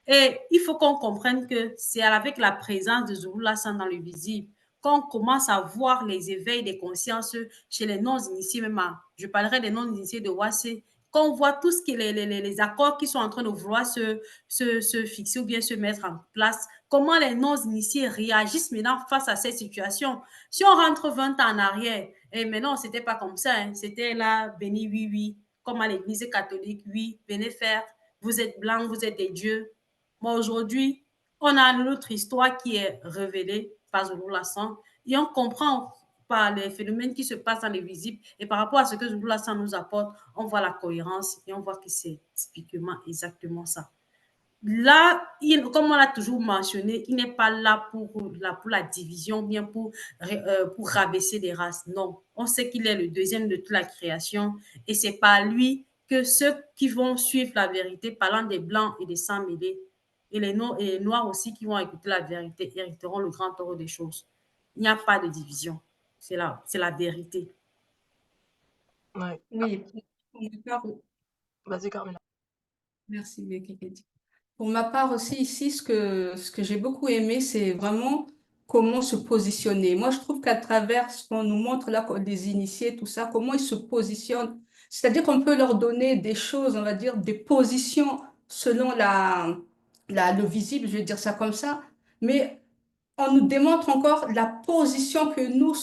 Et il faut qu'on comprenne que c'est avec la présence de Zulu Lassan dans le visible qu'on commence à voir les éveils des consciences chez les non-initiés, même je parlerai des non-initiés de Wassé, qu'on voit tout ce qui les accords qui sont en train de vouloir se fixer ou bien se mettre en place, comment les non-initiés réagissent maintenant face à cette situation. Si on rentre 20 ans en arrière, et maintenant, ce n'était pas comme ça, hein, c'était là, béni, oui, oui, comme à l'église catholique, oui, venez faire, vous êtes blancs, vous êtes des dieux. Mais aujourd'hui, on a notre histoire qui est révélée par Zulu Lassan et on comprend par les phénomènes qui se passent dans les visibles et par rapport à ce que Zulu Lassan nous apporte, on voit la cohérence et on voit que c'est typiquement exactement ça. Là, comme on l'a toujours mentionné, il n'est pas là pour la division, bien pour rabaisser les races. Non, on sait qu'il est le deuxième de toute la création et c'est par lui que ceux qui vont suivre la vérité, parlant des blancs et des sans mêlés, et les noirs aussi qui vont écouter la vérité, hériteront le grand ordre des choses. Il n'y a pas de division. C'est la vérité. Ouais. Oui, Vas-y, Carmela. merci, Bekekedi. Pour ma part aussi, ici, ce que j'ai beaucoup aimé, c'est vraiment comment se positionner. Moi, je trouve qu'à travers ce qu'on nous montre là, les initiés, tout ça, comment ils se positionnent. C'est-à-dire qu'on peut leur donner des choses, on va dire, des positions selon le visible, je vais dire ça comme ça, mais on nous démontre encore la position que nous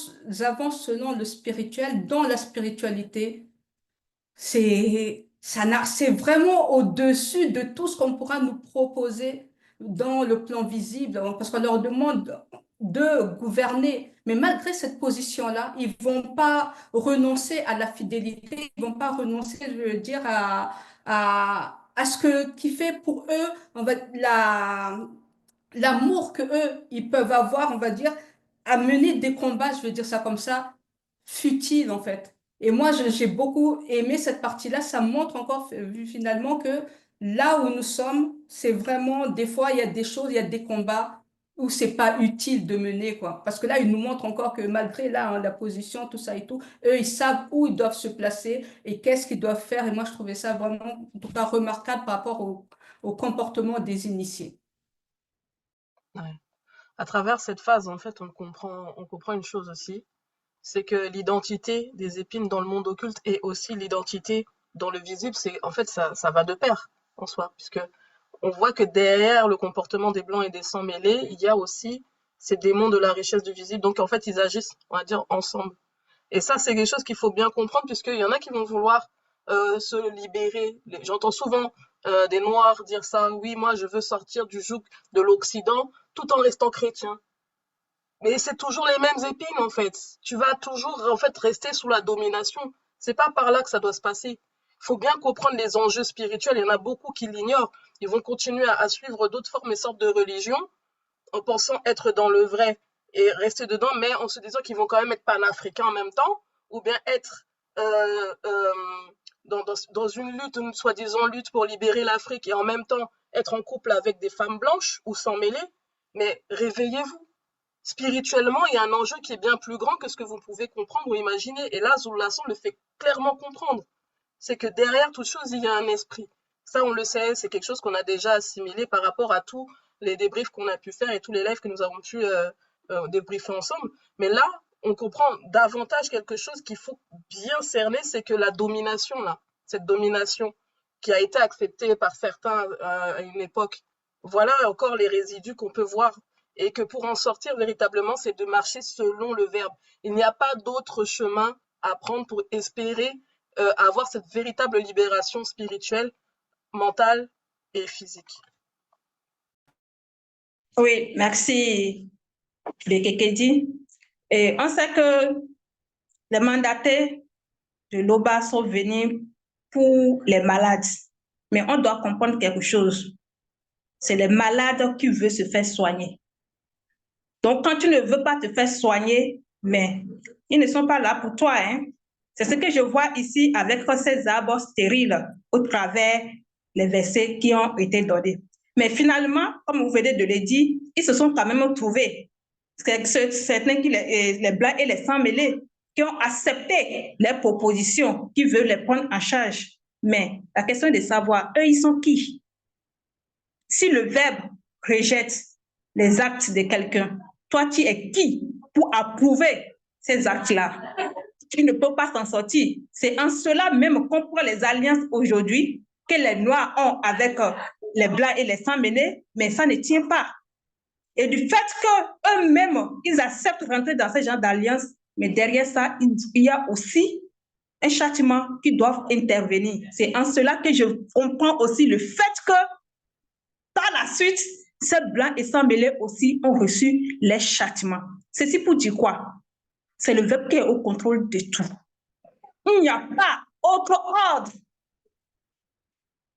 avons selon le spirituel, dans la spiritualité. C'est vraiment au-dessus de tout ce qu'on pourra nous proposer dans le plan visible, parce qu'on leur demande de gouverner. Mais malgré cette position-là, ils vont pas renoncer à la fidélité, ils vont pas renoncer, je veux dire, à ce qui fait pour eux, l'amour que eux, ils peuvent avoir, on va dire, à mener des combats, je veux dire ça comme ça, futiles, en fait. Et moi, j'ai beaucoup aimé cette partie-là. Ça montre encore finalement que là où nous sommes, c'est vraiment, des fois, il y a des choses, il y a des combats où c'est pas utile de mener, quoi. Parce que là, ils nous montrent encore que malgré là, hein, la position, tout ça et tout, eux, ils savent où ils doivent se placer et qu'est-ce qu'ils doivent faire. Et moi, je trouvais ça vraiment, en tout cas, remarquable par rapport au comportement des initiés. Ouais. À travers cette phase, en fait, on comprend une chose aussi, c'est que l'identité des épines dans le monde occulte et aussi l'identité dans le visible, c'est en fait ça va de pair en soi, puisque on voit que derrière le comportement des blancs et des sangs mêlés, il y a aussi ces démons de la richesse du visible. Donc en fait, ils agissent, on va dire, ensemble. Et ça, c'est quelque chose qu'il faut bien comprendre, puisqu'il y en a qui vont vouloir se libérer. J'entends souvent des Noirs dire ça, oui, moi, je veux sortir du joug de l'Occident tout en restant chrétien. Mais c'est toujours les mêmes épines, en fait. Tu vas toujours, en fait, rester sous la domination. C'est pas par là que ça doit se passer. Il faut bien comprendre les enjeux spirituels. Il y en a beaucoup qui l'ignorent. Ils vont continuer à suivre d'autres formes et sortes de religions en pensant être dans le vrai et rester dedans, mais en se disant qu'ils vont quand même être panafricains en même temps, ou bien être dans une lutte, une soi-disant lutte pour libérer l'Afrique et en même temps être en couple avec des femmes blanches ou s'en mêler. Mais réveillez-vous. Spirituellement, il y a un enjeu qui est bien plus grand que ce que vous pouvez comprendre ou imaginer. Et là, Zoulason le fait clairement comprendre. C'est que derrière toute chose, il y a un esprit. Ça, on le sait, c'est quelque chose qu'on a déjà assimilé par rapport à tous les débriefs qu'on a pu faire et tous les lives que nous avons pu débriefer ensemble. Mais là, on comprend davantage quelque chose qu'il faut bien cerner, c'est que la domination, là, cette domination qui a été acceptée par certains à une époque, voilà encore les résidus qu'on peut voir. Et que pour en sortir véritablement, c'est de marcher selon le verbe. Il n'y a pas d'autre chemin à prendre pour espérer avoir cette véritable libération spirituelle, mentale et physique. Oui, merci, Bekekedi. Et on sait que les mandataires de l'OBA sont venus pour les malades. Mais on doit comprendre quelque chose. C'est les malades qui veulent se faire soigner. Donc, quand tu ne veux pas te faire soigner, mais ils ne sont pas là pour toi. Hein? C'est ce que je vois ici avec ces arbres stériles au travers les versets qui ont été donnés. Mais finalement, comme vous venez de le dire, ils se sont quand même trouvés. Certains qui les blancs et les sans mêlés qui ont accepté les propositions, qui veulent les prendre en charge. Mais la question est de savoir, eux, ils sont qui? Si le verbe rejette les actes de quelqu'un, toi, tu es qui pour approuver ces actes-là? Tu ne peux pas t'en sortir. C'est en cela même qu'on prend les alliances aujourd'hui que les Noirs ont avec les Blancs et les sans-mêlés, mais ça ne tient pas. Et du fait qu'eux-mêmes, ils acceptent de rentrer dans ce genre d'alliance, mais derrière ça, il y a aussi un châtiment qui doit intervenir. C'est en cela que je comprends aussi le fait que par la suite, ces blancs et sans mêlés aussi ont reçu les châtiments. Ceci pour dire quoi? C'est le verbe qui est au contrôle de tout. Il n'y a pas autre ordre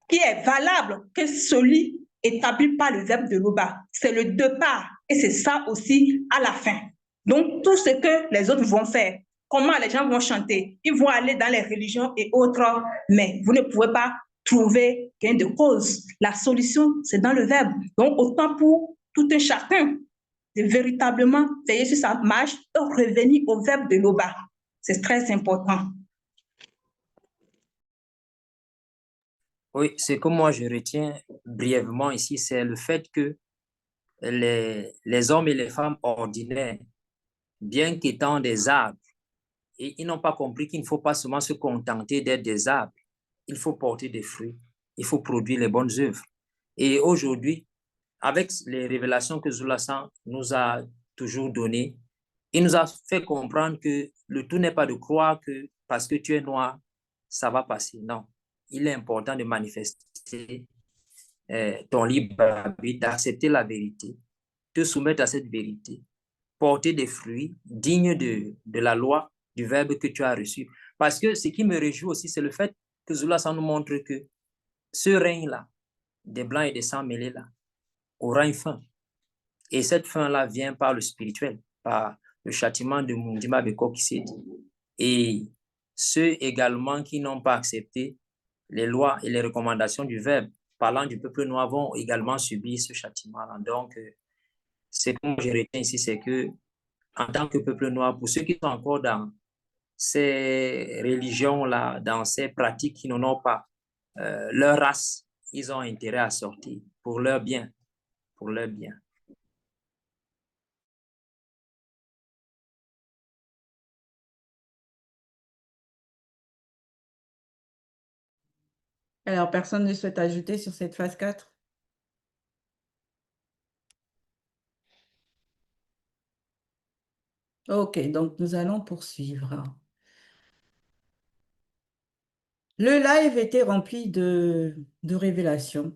qui est valable que celui établi par le verbe de l'Oba. C'est le départ et c'est ça aussi à la fin. Donc, tout ce que les autres vont faire, comment les gens vont chanter, ils vont aller dans les religions et autres, mais vous ne pouvez pas trouver gain de cause. La solution, c'est dans le verbe. Donc, autant pour tout un chacun de véritablement veiller sur sa marche et revenir au verbe de l'Oba. C'est très important. Oui, ce que moi je retiens brièvement ici, c'est le fait que les hommes et les femmes ordinaires, bien qu'étant des arbres, et ils n'ont pas compris qu'il ne faut pas seulement se contenter d'être des arbres, il faut porter des fruits, il faut produire les bonnes œuvres. Et aujourd'hui, avec les révélations que Zoulasan nous a toujours données, il nous a fait comprendre que le tout n'est pas de croire que parce que tu es noir, ça va passer. Non, il est important de manifester ton libre arbitre, d'accepter la vérité, te soumettre à cette vérité, porter des fruits dignes de la loi, du verbe que tu as reçu. Parce que ce qui me réjouit aussi, c'est le fait que Zoulasan nous montre que ce règne-là, des blancs et des sans mêlés là, aura une fin. Et cette fin-là vient par le spirituel, par le châtiment de Mundima Beko qui s'est dit. Et ceux également qui n'ont pas accepté les lois et les recommandations du Verbe, parlant du peuple noir, vont également subir ce châtiment-là. Donc, ce que moi je retiens ici, c'est que en tant que peuple noir, pour ceux qui sont encore dans ces religions-là, dans ces pratiques qui n'en ont pas, leur race, ils ont intérêt à sortir pour leur bien, pour leur bien. Alors, personne ne souhaite ajouter sur cette phase 4? Ok, donc nous allons poursuivre. Le live était rempli de révélations.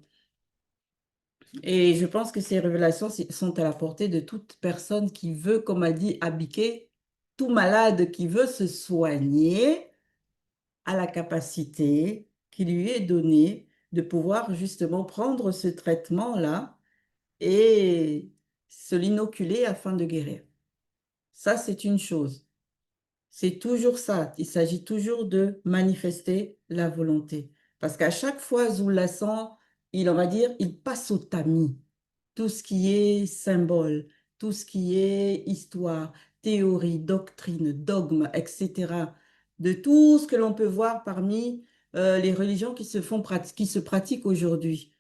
Et je pense que ces révélations sont à la portée de toute personne qui veut, comme a dit Abiké, tout malade qui veut se soigner a la capacité qui lui est donnée de pouvoir justement prendre ce traitement-là et se l'inoculer afin de guérir. Ça, c'est une chose. C'est toujours ça. Il s'agit toujours de manifester la volonté. Parce qu'à chaque fois, Zoulassant, on va dire, il passe au tamis. Tout ce qui est symbole, tout ce qui est histoire, théorie, doctrine, dogme, etc. De tout ce que l'on peut voir parmi les religions qui se pratiquent aujourd'hui.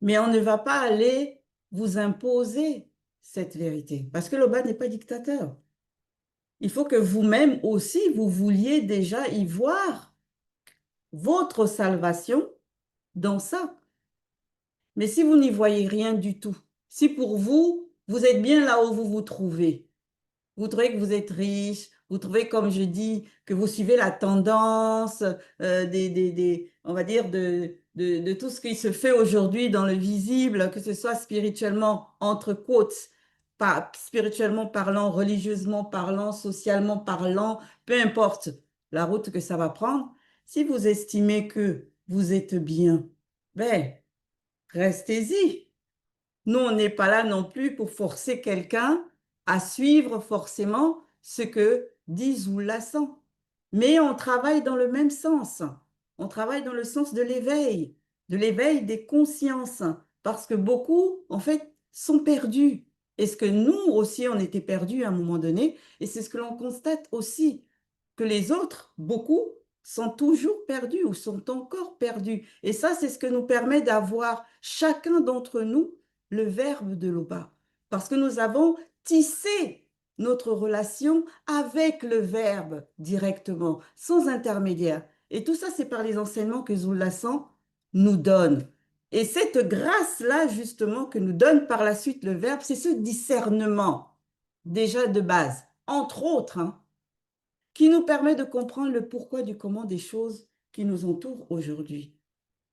Mais on ne va pas aller vous imposer cette vérité. Parce que le bas n'est pas dictateur. Il faut que vous-même aussi, vous vouliez déjà y voir votre salvation dans ça. Mais si vous n'y voyez rien du tout, si pour vous, vous êtes bien là où vous vous trouvez, vous trouvez que vous êtes riche, vous trouvez, comme je dis, que vous suivez la tendance on va dire, de tout ce qui se fait aujourd'hui dans le visible, que ce soit spirituellement, entre quotes, pas spirituellement parlant, religieusement parlant, socialement parlant, peu importe la route que ça va prendre, si vous estimez que vous êtes bien, ben, restez-y. Nous, on n'est pas là non plus pour forcer quelqu'un à suivre forcément ce que dit Zoulassant. Mais on travaille dans le même sens. On travaille dans le sens de l'éveil des consciences. Parce que beaucoup, en fait, sont perdus. Est-ce que nous aussi, on était perdus à un moment donné? Et c'est ce que l'on constate aussi, que les autres, beaucoup, sont toujours perdus ou sont encore perdus. Et ça, c'est ce que nous permet d'avoir chacun d'entre nous le verbe de l'Oba. Parce que nous avons tissé notre relation avec le verbe directement, sans intermédiaire. Et tout ça, c'est par les enseignements que Zoulassant nous donne. Et cette grâce-là, justement, que nous donne par la suite le verbe, c'est ce discernement, déjà de base, entre autres, hein, qui nous permet de comprendre le pourquoi du comment des choses qui nous entourent aujourd'hui.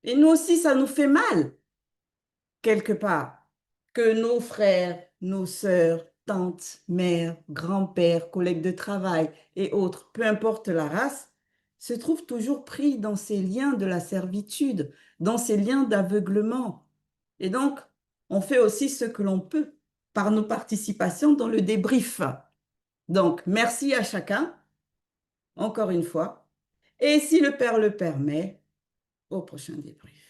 Et nous aussi, ça nous fait mal, quelque part, que nos frères, nos sœurs, tantes, mères, grands-pères, collègues de travail et autres, peu importe la race, se trouvent toujours pris dans ces liens de la servitude, dans ces liens d'aveuglement. Et donc, on fait aussi ce que l'on peut par nos participations dans le débrief. Donc, merci à chacun, encore une fois. Et si le Père le permet, au prochain débrief.